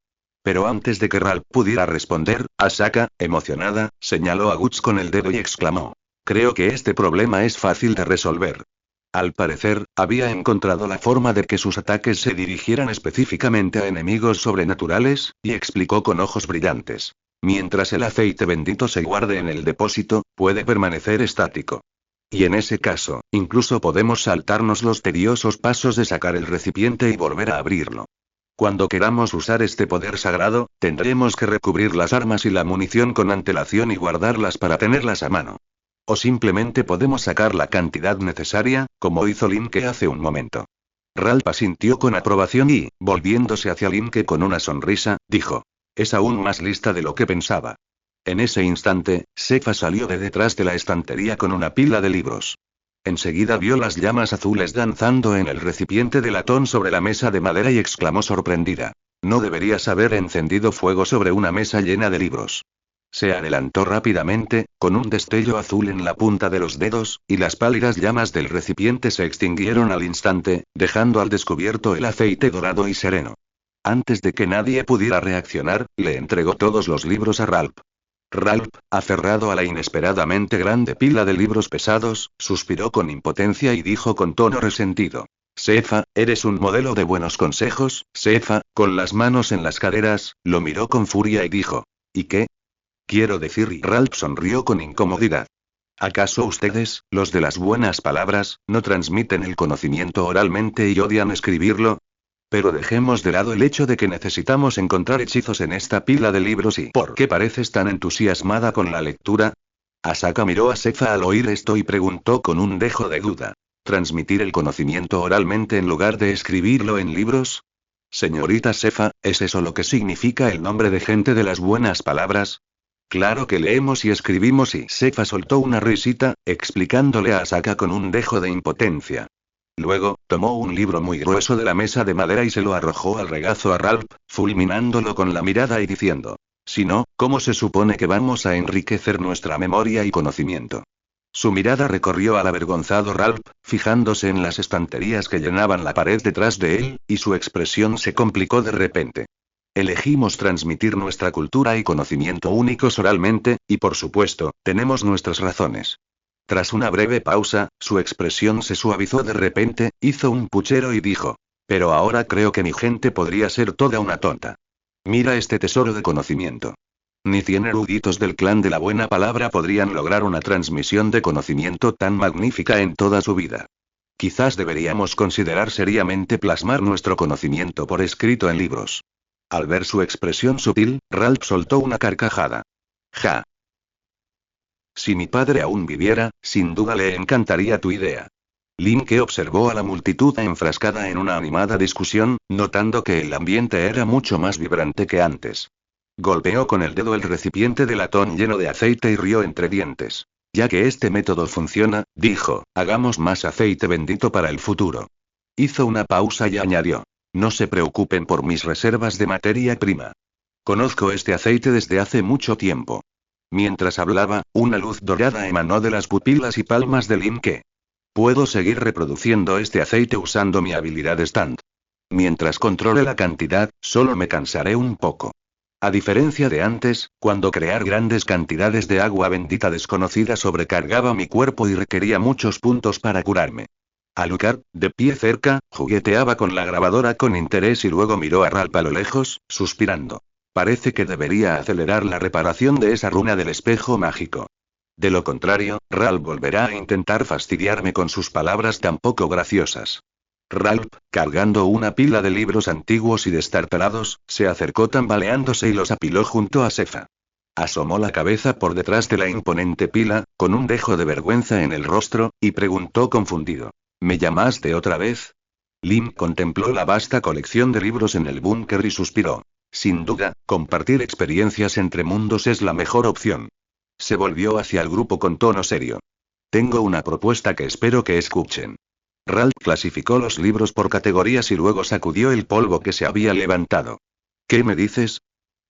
Pero antes de que Ralph pudiera responder, Asaka, emocionada, señaló a Guts con el dedo y exclamó. Creo que este problema es fácil de resolver. Al parecer, había encontrado la forma de que sus ataques se dirigieran específicamente a enemigos sobrenaturales, y explicó con ojos brillantes. Mientras el aceite bendito se guarde en el depósito, puede permanecer estático. Y en ese caso, incluso podemos saltarnos los tediosos pasos de sacar el recipiente y volver a abrirlo. Cuando queramos usar este poder sagrado, tendremos que recubrir las armas y la munición con antelación y guardarlas para tenerlas a mano. O simplemente podemos sacar la cantidad necesaria, como hizo Linke hace un momento. Ralph asintió con aprobación y, volviéndose hacia Linke con una sonrisa, dijo: es aún más lista de lo que pensaba. En ese instante, Sefa salió de detrás de la estantería con una pila de libros. Enseguida vio las llamas azules danzando en el recipiente de latón sobre la mesa de madera y exclamó sorprendida: no deberías haber encendido fuego sobre una mesa llena de libros. Se adelantó rápidamente, con un destello azul en la punta de los dedos, y las pálidas llamas del recipiente se extinguieron al instante, dejando al descubierto el aceite dorado y sereno. Antes de que nadie pudiera reaccionar, le entregó todos los libros a Ralph. Ralph, aferrado a la inesperadamente grande pila de libros pesados, suspiró con impotencia y dijo con tono resentido: Sefa, eres un modelo de buenos consejos. Sefa, con las manos en las caderas, lo miró con furia y dijo: ¿y qué? Quiero decir, y Ralph sonrió con incomodidad. ¿Acaso ustedes, los de las buenas palabras, no transmiten el conocimiento oralmente y odian escribirlo? Pero dejemos de lado el hecho de que necesitamos encontrar hechizos en esta pila de libros y ¿por qué pareces tan entusiasmada con la lectura? Asaka miró a Sefa al oír esto y preguntó con un dejo de duda: ¿transmitir el conocimiento oralmente en lugar de escribirlo en libros? Señorita Sefa, ¿es eso lo que significa el nombre de gente de las buenas palabras? Claro que leemos y escribimos. Y Sefa soltó una risita, explicándole a Asaka con un dejo de impotencia. Luego, tomó un libro muy grueso de la mesa de madera y se lo arrojó al regazo a Ralph, fulminándolo con la mirada y diciendo: si no, ¿cómo se supone que vamos a enriquecer nuestra memoria y conocimiento? Su mirada recorrió al avergonzado Ralph, fijándose en las estanterías que llenaban la pared detrás de él, y su expresión se complicó de repente. Elegimos transmitir nuestra cultura y conocimiento únicos oralmente, y por supuesto, tenemos nuestras razones. Tras una breve pausa, su expresión se suavizó de repente, hizo un puchero y dijo: pero ahora creo que mi gente podría ser toda una tonta. Mira este tesoro de conocimiento. Ni 100 eruditos del clan de la buena palabra podrían lograr una transmisión de conocimiento tan magnífica en toda su vida. Quizás deberíamos considerar seriamente plasmar nuestro conocimiento por escrito en libros. Al ver su expresión sutil, Ralph soltó una carcajada. Ja. Si mi padre aún viviera, sin duda le encantaría tu idea. Linke observó a la multitud enfrascada en una animada discusión, notando que el ambiente era mucho más vibrante que antes. Golpeó con el dedo el recipiente de latón lleno de aceite y rió entre dientes. Ya que este método funciona, dijo, hagamos más aceite bendito para el futuro. Hizo una pausa y añadió: no se preocupen por mis reservas de materia prima. Conozco este aceite desde hace mucho tiempo. Mientras hablaba, una luz dorada emanó de las pupilas y palmas de Linke. Puedo seguir reproduciendo este aceite usando mi habilidad stand. Mientras controle la cantidad, solo me cansaré un poco. A diferencia de antes, cuando crear grandes cantidades de agua bendita desconocida sobrecargaba mi cuerpo y requería muchos puntos para curarme. Alucard, de pie cerca, jugueteaba con la grabadora con interés y luego miró a Ralph a lo lejos, suspirando. Parece que debería acelerar la reparación de esa runa del espejo mágico. De lo contrario, Ralph volverá a intentar fastidiarme con sus palabras tan poco graciosas. Ralph, cargando una pila de libros antiguos y destartalados, se acercó tambaleándose y los apiló junto a Sefa. Asomó la cabeza por detrás de la imponente pila, con un dejo de vergüenza en el rostro, y preguntó confundido: ¿me llamaste otra vez? Lim contempló la vasta colección de libros en el búnker y suspiró. Sin duda, compartir experiencias entre mundos es la mejor opción. Se volvió hacia el grupo con tono serio. Tengo una propuesta que espero que escuchen. Ralph clasificó los libros por categorías y luego sacudió el polvo que se había levantado. ¿Qué me dices?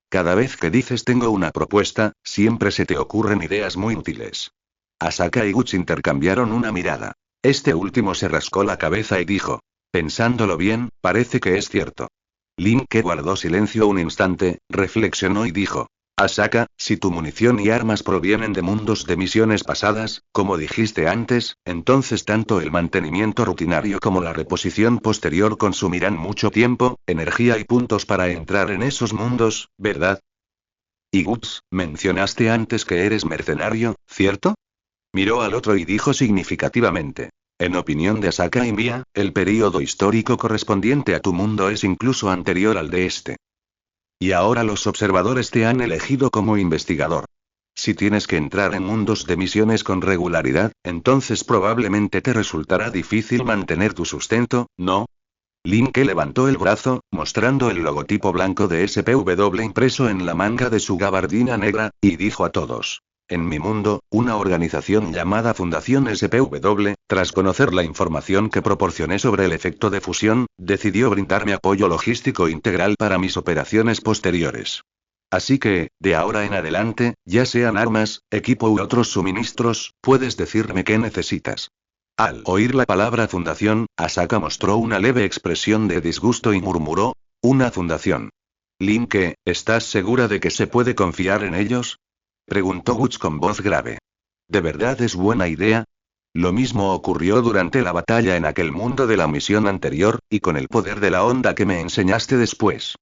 Cada vez que dices tengo una propuesta, siempre se te ocurren ideas muy útiles. Asaka y Guts intercambiaron una mirada. Este último se rascó la cabeza y dijo: pensándolo bien, parece que es cierto. Linke guardó silencio un instante, reflexionó y dijo: Asaka, si tu munición y armas provienen de mundos de misiones pasadas, como dijiste antes, entonces tanto el mantenimiento rutinario como la reposición posterior consumirán mucho tiempo, energía y puntos para entrar en esos mundos, ¿verdad? Y Guts, mencionaste antes que eres mercenario, ¿cierto? Miró al otro y dijo significativamente: En opinión de Asaka y mía, el período histórico correspondiente a tu mundo es incluso anterior al de este. Y ahora los observadores te han elegido como investigador. Si tienes que entrar en mundos de misiones con regularidad, entonces probablemente te resultará difícil mantener tu sustento, ¿no? Linke levantó el brazo, mostrando el logotipo blanco de SPW impreso en la manga de su gabardina negra, y dijo a todos. En mi mundo, una organización llamada Fundación SPW, tras conocer la información que proporcioné sobre el efecto de fusión, decidió brindarme apoyo logístico integral para mis operaciones posteriores. Así que, de ahora en adelante, ya sean armas, equipo u otros suministros, puedes decirme qué necesitas. Al oír la palabra fundación, Asaka mostró una leve expresión de disgusto y murmuró, ¿una fundación? Linke, ¿estás segura de que se puede confiar en ellos? Preguntó Guts con voz grave. ¿De verdad es buena idea? Lo mismo ocurrió durante la batalla en aquel mundo de la misión anterior, y con el poder de la onda que me enseñaste después.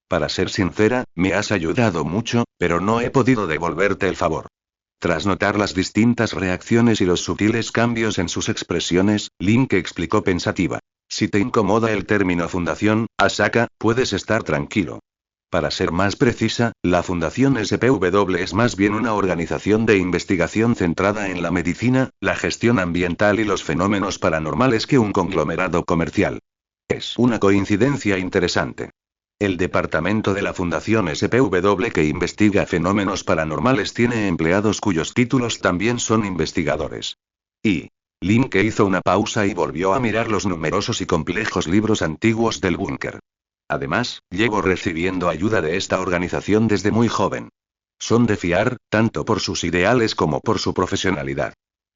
Para ser sincera, me has ayudado mucho, pero no he podido devolverte el favor. Tras notar las distintas reacciones y los sutiles cambios en sus expresiones, Linke explicó pensativa. Si te incomoda el término fundación, Asaka, puedes estar tranquilo. Para ser más precisa, la Fundación SPW es más bien una organización de investigación centrada en la medicina, la gestión ambiental y los fenómenos paranormales que un conglomerado comercial. Es una coincidencia interesante. El departamento de la Fundación SPW que investiga fenómenos paranormales tiene empleados cuyos títulos también son investigadores. Y Linke hizo una pausa y volvió a mirar los numerosos y complejos libros antiguos del búnker. Además, llevo recibiendo ayuda de esta organización desde muy joven. Son de fiar, tanto por sus ideales como por su profesionalidad.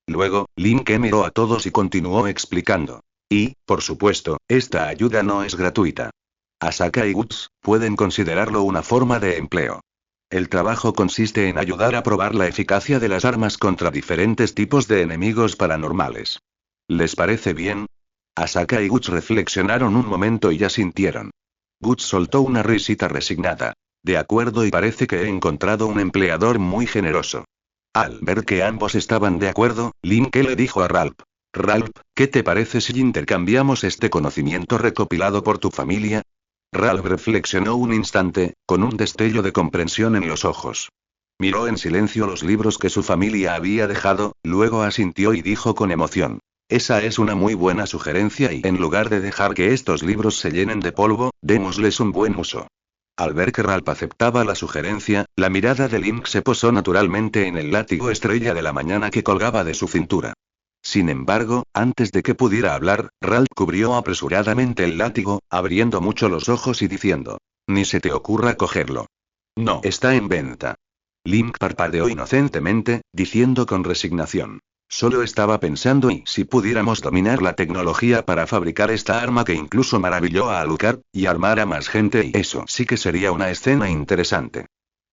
Luego, Linke miró a todos y continuó explicando. Y, por supuesto, esta ayuda no es gratuita. Asaka y Guts pueden considerarlo una forma de empleo. El trabajo consiste en ayudar a probar la eficacia de las armas contra diferentes tipos de enemigos paranormales. ¿Les parece bien? Asaka y Guts reflexionaron un momento y asintieron. Guts soltó una risita resignada. De acuerdo, y parece que he encontrado un empleador muy generoso. Al ver que ambos estaban de acuerdo, Linke le dijo a Ralph. Ralph, ¿qué te parece si intercambiamos este conocimiento recopilado por tu familia? Ralph reflexionó un instante, con un destello de comprensión en los ojos. Miró en silencio los libros que su familia había dejado, luego asintió y dijo con emoción. Esa es una muy buena sugerencia y en lugar de dejar que estos libros se llenen de polvo, démosles un buen uso. Al ver que Ralph aceptaba la sugerencia, la mirada de Link se posó naturalmente en el látigo estrella de la mañana que colgaba de su cintura. Sin embargo, antes de que pudiera hablar, Ralph cubrió apresuradamente el látigo, abriendo mucho los ojos y diciendo: «Ni se te ocurra cogerlo. No está en venta». Link parpadeó inocentemente, diciendo con resignación: «Solo estaba pensando y si pudiéramos dominar la tecnología para fabricar esta arma que incluso maravilló a Alucard, y armar a más gente, y eso sí que sería una escena interesante».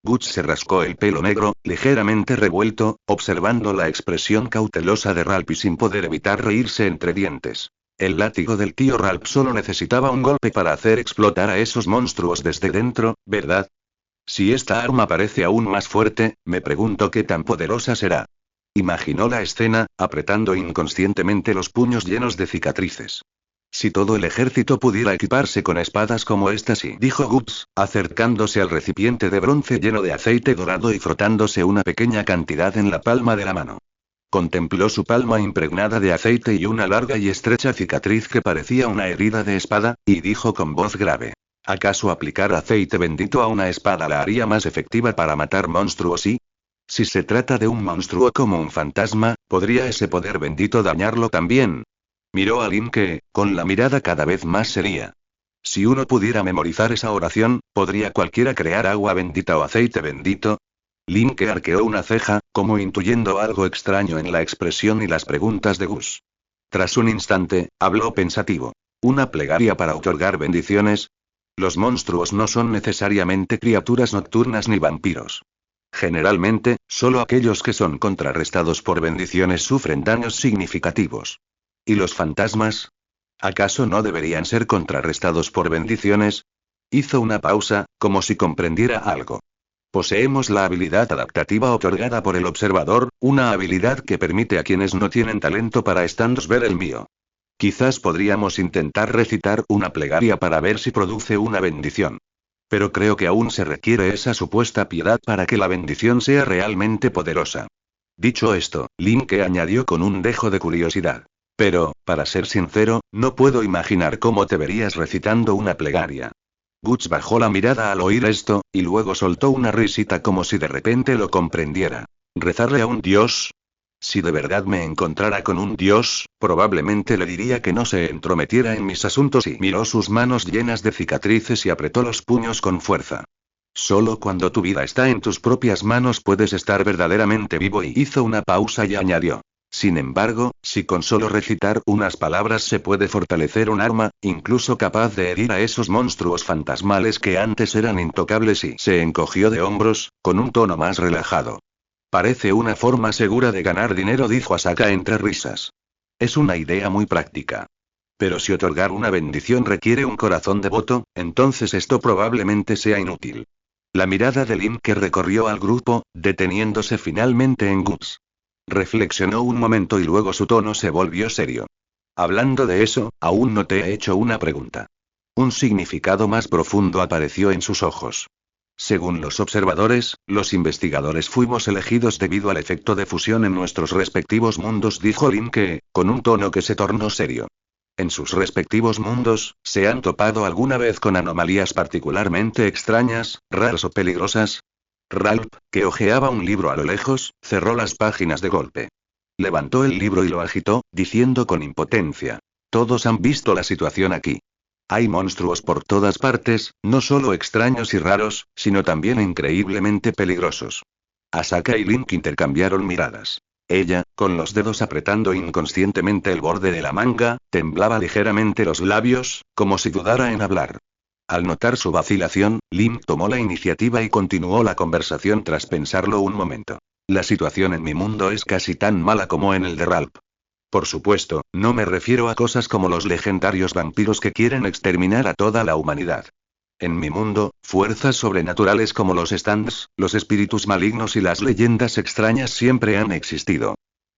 Guts se rascó el pelo negro, ligeramente revuelto, observando la expresión cautelosa de Ralph y sin poder evitar reírse entre dientes. El látigo del tío Ralph solo necesitaba un golpe para hacer explotar a esos monstruos desde dentro, ¿verdad? Si esta arma parece aún más fuerte, me pregunto qué tan poderosa será. Imaginó la escena, apretando inconscientemente los puños llenos de cicatrices. Si todo el ejército pudiera equiparse con espadas como esta, sí, dijo Guts, acercándose al recipiente de bronce lleno de aceite dorado y frotándose una pequeña cantidad en la palma de la mano. Contempló su palma impregnada de aceite y una larga y estrecha cicatriz que parecía una herida de espada, y dijo con voz grave: ¿acaso aplicar aceite bendito a una espada la haría más efectiva para matar monstruos y? Si se trata de un monstruo como un fantasma, ¿podría ese poder bendito dañarlo también? Miró a Linke, con la mirada cada vez más seria. Si uno pudiera memorizar esa oración, ¿podría cualquiera crear agua bendita o aceite bendito? Linke arqueó una ceja, como intuyendo algo extraño en la expresión y las preguntas de Gus. Tras un instante, habló pensativo. ¿Una plegaria para otorgar bendiciones? Los monstruos no son necesariamente criaturas nocturnas ni vampiros. Generalmente, solo aquellos que son contrarrestados por bendiciones sufren daños significativos. ¿Y los fantasmas? ¿Acaso no deberían ser contrarrestados por bendiciones? Hizo una pausa, como si comprendiera algo. Poseemos la habilidad adaptativa otorgada por el observador, una habilidad que permite a quienes no tienen talento para stands ver el mío. Quizás podríamos intentar recitar una plegaria para ver si produce una bendición. Pero creo que aún se requiere esa supuesta piedad para que la bendición sea realmente poderosa. Dicho esto, Linke añadió con un dejo de curiosidad. Pero, para ser sincero, no puedo imaginar cómo te verías recitando una plegaria. Guts bajó la mirada al oír esto, y luego soltó una risita como si de repente lo comprendiera. ¿Rezarle a un dios? Si de verdad me encontrara con un dios, probablemente le diría que no se entrometiera en mis asuntos y miró sus manos llenas de cicatrices y apretó los puños con fuerza. Solo cuando tu vida está en tus propias manos puedes estar verdaderamente vivo y hizo una pausa y añadió. Sin embargo, si con solo recitar unas palabras se puede fortalecer un arma, incluso capaz de herir a esos monstruos fantasmales que antes eran intocables y se encogió de hombros, con un tono más relajado. Parece una forma segura de ganar dinero, dijo Asaka entre risas. Es una idea muy práctica. Pero si otorgar una bendición requiere un corazón devoto, entonces esto probablemente sea inútil. La mirada de Linke recorrió al grupo, deteniéndose finalmente en Guts. Reflexionó un momento y luego su tono se volvió serio. Hablando de eso, aún no te he hecho una pregunta. Un significado más profundo apareció en sus ojos. Según los observadores, los investigadores fuimos elegidos debido al efecto de fusión en nuestros respectivos mundos, dijo Linke, con un tono que se tornó serio. En sus respectivos mundos, ¿se han topado alguna vez con anomalías particularmente extrañas, raras o peligrosas? Ralph, que hojeaba un libro a lo lejos, cerró las páginas de golpe. Levantó el libro y lo agitó, diciendo con impotencia. Todos han visto la situación aquí. Hay monstruos por todas partes, no solo extraños y raros, sino también increíblemente peligrosos. Asaka y Link intercambiaron miradas. Ella, con los dedos apretando inconscientemente el borde de la manga, temblaba ligeramente los labios, como si dudara en hablar. Al notar su vacilación, Link tomó la iniciativa y continuó la conversación tras pensarlo un momento. La situación en mi mundo es casi tan mala como en el de Ralph. Por supuesto, no me refiero a cosas como los legendarios vampiros que quieren exterminar a toda la humanidad. En mi mundo, fuerzas sobrenaturales como los stands, los espíritus malignos y las leyendas extrañas siempre han existido.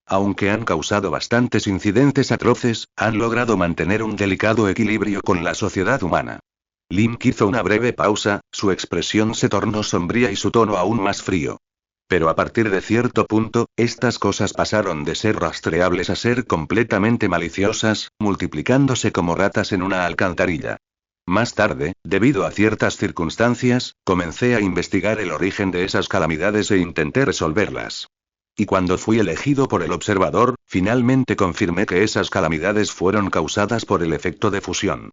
Aunque han causado bastantes incidentes atroces, han logrado mantener un delicado equilibrio con la sociedad humana. Link hizo una breve pausa, su expresión se tornó sombría y su tono aún más frío. Pero a partir de cierto punto, estas cosas pasaron de ser rastreables a ser completamente maliciosas, multiplicándose como ratas en una alcantarilla. Más tarde, debido a ciertas circunstancias, comencé a investigar el origen de esas calamidades e intenté resolverlas. Y cuando fui elegido por el observador, finalmente confirmé que esas calamidades fueron causadas por el efecto de fusión.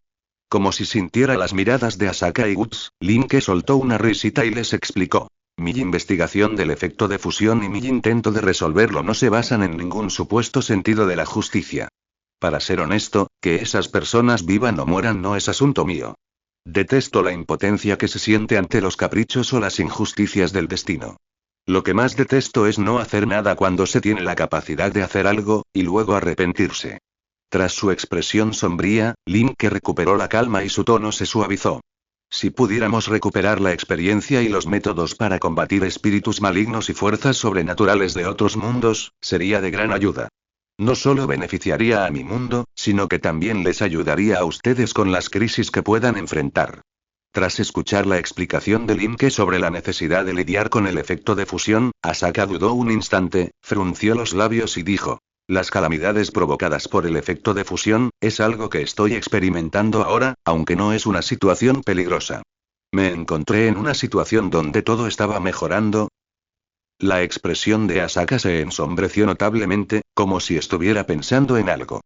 Como si sintiera las miradas de Asaka y Guts, Linke soltó una risita y les explicó. Mi investigación del efecto de fusión y mi intento de resolverlo no se basan en ningún supuesto sentido de la justicia. Para ser honesto, que esas personas vivan o mueran no es asunto mío. Detesto la impotencia que se siente ante los caprichos o las injusticias del destino. Lo que más detesto es no hacer nada cuando se tiene la capacidad de hacer algo, y luego arrepentirse. Tras su expresión sombría, Linke recuperó la calma y su tono se suavizó. Si pudiéramos recuperar la experiencia y los métodos para combatir espíritus malignos y fuerzas sobrenaturales de otros mundos, sería de gran ayuda. No solo beneficiaría a mi mundo, sino que también les ayudaría a ustedes con las crisis que puedan enfrentar. Tras escuchar la explicación de Linke sobre la necesidad de lidiar con el efecto de fusión, Asaka dudó un instante, frunció los labios y dijo. Las calamidades provocadas por el efecto de fusión, es algo que estoy experimentando ahora, aunque no es una situación peligrosa. Me encontré en una situación donde todo estaba mejorando. La expresión de Asaka se ensombreció notablemente, como si estuviera pensando en algo.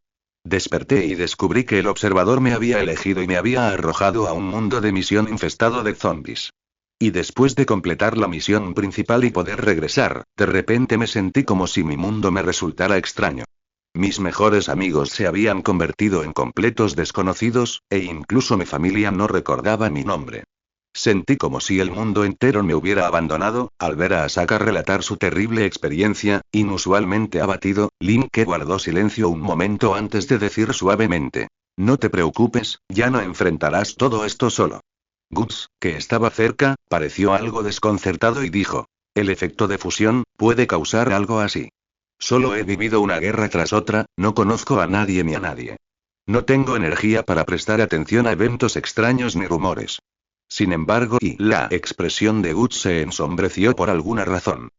Desperté y descubrí que el observador me había elegido y me había arrojado a un mundo de misión infestado de zombies. Y después de completar la misión principal y poder regresar, de repente me sentí como si mi mundo me resultara extraño. Mis mejores amigos se habían convertido en completos desconocidos, e incluso mi familia no recordaba mi nombre. Sentí como si el mundo entero me hubiera abandonado, al ver a Asaka relatar su terrible experiencia, inusualmente abatido, Linke guardó silencio un momento antes de decir suavemente. No te preocupes, ya no enfrentarás todo esto solo. Guts, que estaba cerca, pareció algo desconcertado y dijo: el efecto de fusión puede causar algo así. Solo he vivido una guerra tras otra, no conozco a nadie ni a nadie. No tengo energía para prestar atención a eventos extraños ni rumores. Sin embargo, y la expresión de Guts se ensombreció por alguna razón.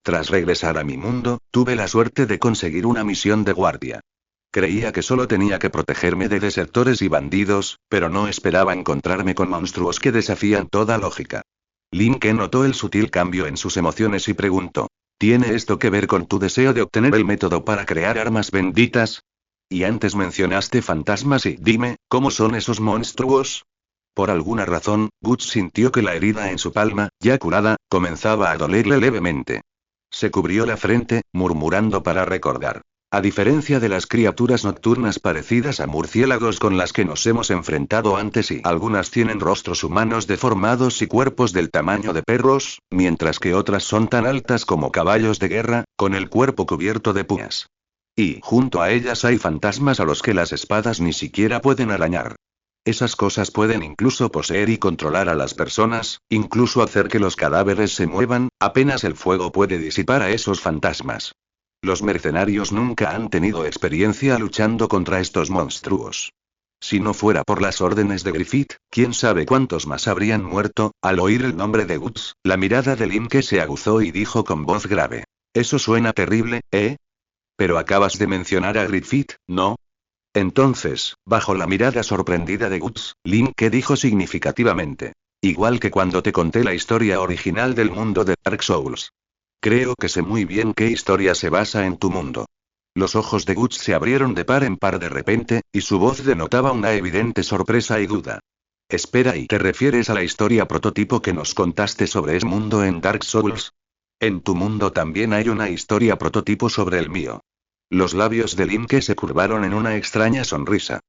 Tras regresar a mi mundo, tuve la suerte de conseguir una misión de guardia. Creía que solo tenía que protegerme de desertores y bandidos, pero no esperaba encontrarme con monstruos que desafían toda lógica. Lin Ke notó el sutil cambio en sus emociones y preguntó: ¿tiene esto que ver con tu deseo de obtener el método para crear armas benditas? Y antes mencionaste fantasmas y dime, ¿cómo son esos monstruos? Por alguna razón, Guts sintió que la herida en su palma, ya curada, comenzaba a dolerle levemente. Se cubrió la frente, murmurando para recordar. A diferencia de las criaturas nocturnas parecidas a murciélagos con las que nos hemos enfrentado antes y algunas tienen rostros humanos deformados y cuerpos del tamaño de perros, mientras que otras son tan altas como caballos de guerra, con el cuerpo cubierto de púas. Y junto a ellas hay fantasmas a los que las espadas ni siquiera pueden arañar. Esas cosas pueden incluso poseer y controlar a las personas, incluso hacer que los cadáveres se muevan, apenas el fuego puede disipar a esos fantasmas. Los mercenarios nunca han tenido experiencia luchando contra estos monstruos. Si no fuera por las órdenes de Griffith, quién sabe cuántos más habrían muerto. Al oír el nombre de Guts, la mirada de Lin Ke se aguzó y dijo con voz grave: eso suena terrible, ¿eh? Pero acabas de mencionar a Griffith, ¿no? Entonces, bajo la mirada sorprendida de Guts, Lin Ke dijo significativamente: igual que cuando te conté la historia original del mundo de Dark Souls. Creo que sé muy bien qué historia se basa en tu mundo. Los ojos de Guts se abrieron de par en par de repente, y su voz denotaba una evidente sorpresa y duda. Espera, ¿y te refieres a la historia prototipo que nos contaste sobre ese mundo en Dark Souls? En tu mundo también hay una historia prototipo sobre el mío. Los labios de Lin Ke se curvaron en una extraña sonrisa.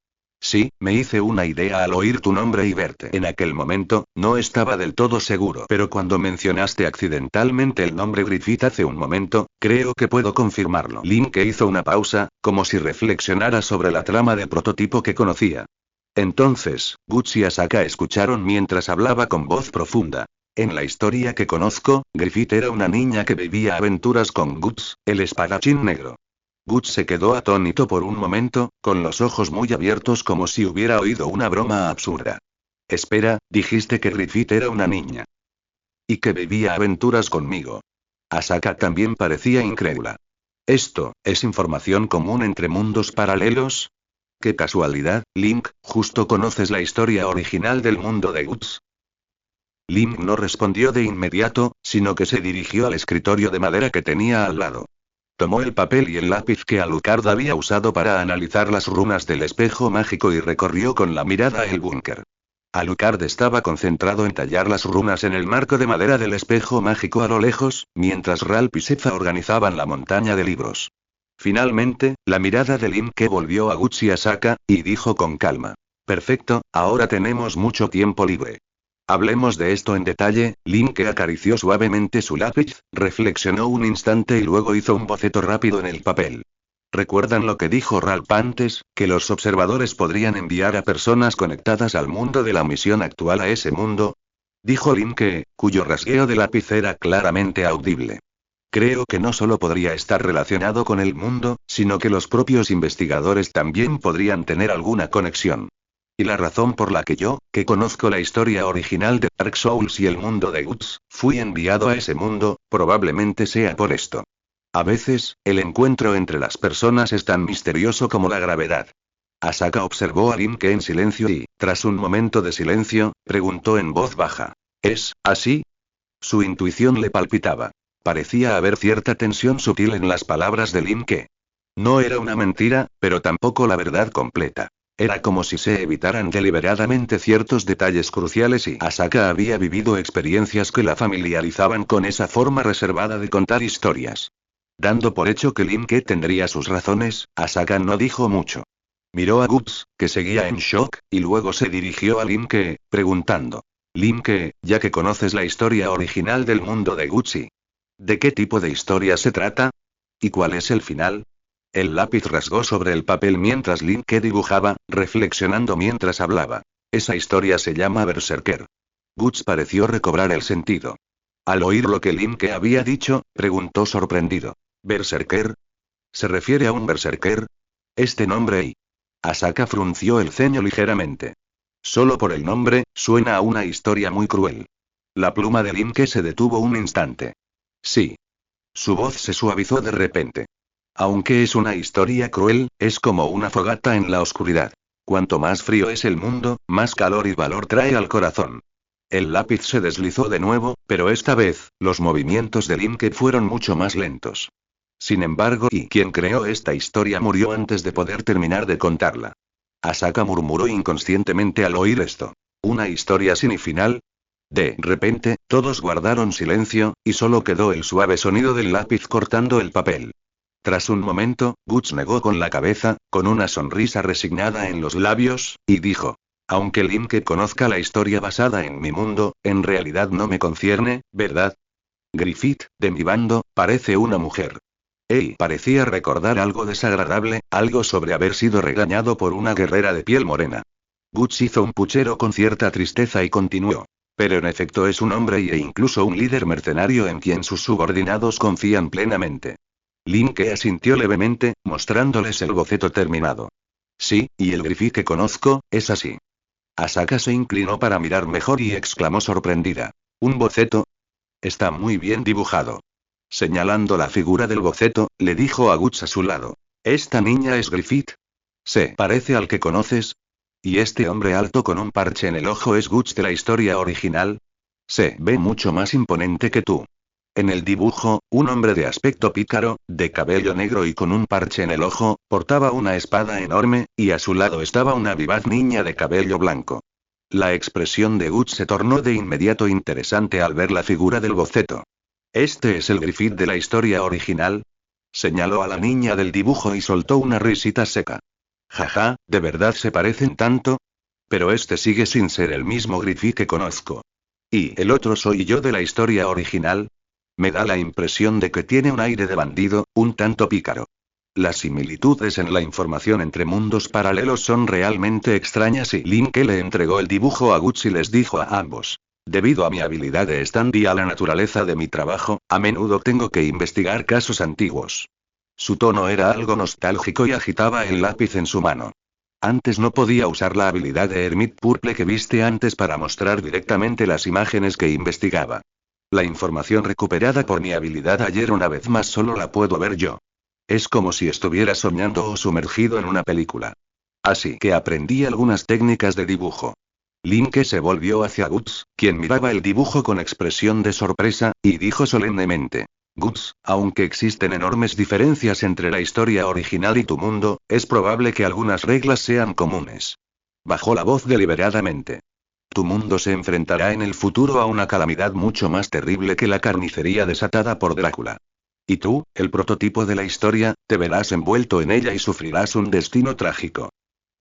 Sí, me hice una idea al oír tu nombre y verte. En aquel momento, no estaba del todo seguro, pero cuando mencionaste accidentalmente el nombre Griffith hace un momento, creo que puedo confirmarlo. Lin Ke hizo una pausa, como si reflexionara sobre la trama de prototipo que conocía. Entonces, Guts y Asaka escucharon mientras hablaba con voz profunda. En la historia que conozco, Griffith era una niña que vivía aventuras con Guts, el espadachín negro. Guts se quedó atónito por un momento, con los ojos muy abiertos como si hubiera oído una broma absurda. Espera, dijiste que Griffith era una niña. Y que vivía aventuras conmigo. Asaka también parecía incrédula. ¿Esto es información común entre mundos paralelos? Qué casualidad, Link, justo conoces la historia original del mundo de Guts. Link no respondió de inmediato, sino que se dirigió al escritorio de madera que tenía al lado. Tomó el papel y el lápiz que Alucard había usado para analizar las runas del espejo mágico y recorrió con la mirada el búnker. Alucard estaba concentrado en tallar las runas en el marco de madera del espejo mágico a lo lejos, mientras Ralph y Sepha organizaban la montaña de libros. Finalmente, la mirada de Lin Ke volvió a Guts y Asaka, y dijo con calma: perfecto, ahora tenemos mucho tiempo libre. Hablemos de esto en detalle. Lin Ke acarició suavemente su lápiz, reflexionó un instante y luego hizo un boceto rápido en el papel. ¿Recuerdan lo que dijo Ralph antes, que los observadores podrían enviar a personas conectadas al mundo de la misión actual a ese mundo? Dijo Lin Ke, cuyo rasgueo de lápiz era claramente audible. Creo que no solo podría estar relacionado con el mundo, sino que los propios investigadores también podrían tener alguna conexión. Y la razón por la que yo, que conozco la historia original de Dark Souls y el mundo de Guts, fui enviado a ese mundo, probablemente sea por esto. A veces, el encuentro entre las personas es tan misterioso como la gravedad. Asaka observó a Lin Ke en silencio y, tras un momento de silencio, preguntó en voz baja: ¿es así? Su intuición le palpitaba. Parecía haber cierta tensión sutil en las palabras de Lin Ke. No era una mentira, pero tampoco la verdad completa. Era como si se evitaran deliberadamente ciertos detalles cruciales y Asaka había vivido experiencias que la familiarizaban con esa forma reservada de contar historias. Dando por hecho que Lin Ke tendría sus razones, Asaka no dijo mucho. Miró a Guts, que seguía en shock, y luego se dirigió a Lin Ke, preguntando: Lin Ke, ya que conoces la historia original del mundo de Guts, ¿de qué tipo de historia se trata? ¿Y cuál es el final? El lápiz rasgó sobre el papel mientras Lin Ke dibujaba, reflexionando mientras hablaba. Esa historia se llama Berserker. Guts pareció recobrar el sentido. Al oír lo que Linke había dicho, preguntó sorprendido. ¿Berserker? ¿Se refiere a un berserker? Este nombre y... Asaka frunció el ceño ligeramente. Solo por el nombre, suena a una historia muy cruel. La pluma de Linke se detuvo un instante. Sí. Su voz se suavizó de repente. Aunque es una historia cruel, es como una fogata en la oscuridad. Cuanto más frío es el mundo, más calor y valor trae al corazón. El lápiz se deslizó de nuevo, pero esta vez, los movimientos de Linke fueron mucho más lentos. Sin embargo, ¿y quien creó esta historia murió antes de poder terminar de contarla? Asaka murmuró inconscientemente al oír esto. ¿Una historia sin final? De repente, todos guardaron silencio, y solo quedó el suave sonido del lápiz cortando el papel. Tras un momento, Guts negó con la cabeza, con una sonrisa resignada en los labios, y dijo: aunque Linke conozca la historia basada en mi mundo, en realidad no me concierne, ¿verdad? Griffith, de mi bando, parece una mujer. Parecía recordar algo desagradable, algo sobre haber sido regañado por una guerrera de piel morena. Guts hizo un puchero con cierta tristeza y continuó. Pero en efecto es un hombre e incluso un líder mercenario en quien sus subordinados confían plenamente. Linke asintió levemente, mostrándoles el boceto terminado. Sí, y el Griffith que conozco, es así. Asaka se inclinó para mirar mejor y exclamó sorprendida. ¿Un boceto? Está muy bien dibujado. Señalando la figura del boceto, le dijo a Guts a su lado. ¿Esta niña es Griffith? ¿Se parece al que conoces? ¿Y este hombre alto con un parche en el ojo es Guts de la historia original? Se ve mucho más imponente que tú. En el dibujo, un hombre de aspecto pícaro, de cabello negro y con un parche en el ojo, portaba una espada enorme, y a su lado estaba una vivaz niña de cabello blanco. La expresión de Guts se tornó de inmediato interesante al ver la figura del boceto. ¿Este es el Griffith de la historia original? Señaló a la niña del dibujo y soltó una risita seca. Jaja, ¿de verdad se parecen tanto? Pero este sigue sin ser el mismo Griffith que conozco. ¿Y el otro soy yo de la historia original? Me da la impresión de que tiene un aire de bandido, un tanto pícaro. Las similitudes en la información entre mundos paralelos son realmente extrañas y Linke le entregó el dibujo a Guts y les dijo a ambos. Debido a mi habilidad de stand y a la naturaleza de mi trabajo, a menudo tengo que investigar casos antiguos. Su tono era algo nostálgico y agitaba el lápiz en su mano. Antes no podía usar la habilidad de Hermit Purple que viste antes para mostrar directamente las imágenes que investigaba. La información recuperada por mi habilidad ayer una vez más solo la puedo ver yo. Es como si estuviera soñando o sumergido en una película. Así que aprendí algunas técnicas de dibujo. Linke se volvió hacia Guts, quien miraba el dibujo con expresión de sorpresa, y dijo solemnemente. Guts, aunque existen enormes diferencias entre la historia original y tu mundo, es probable que algunas reglas sean comunes. Bajó la voz deliberadamente. Tu mundo se enfrentará en el futuro a una calamidad mucho más terrible que la carnicería desatada por Drácula. Y tú, el prototipo de la historia, te verás envuelto en ella y sufrirás un destino trágico.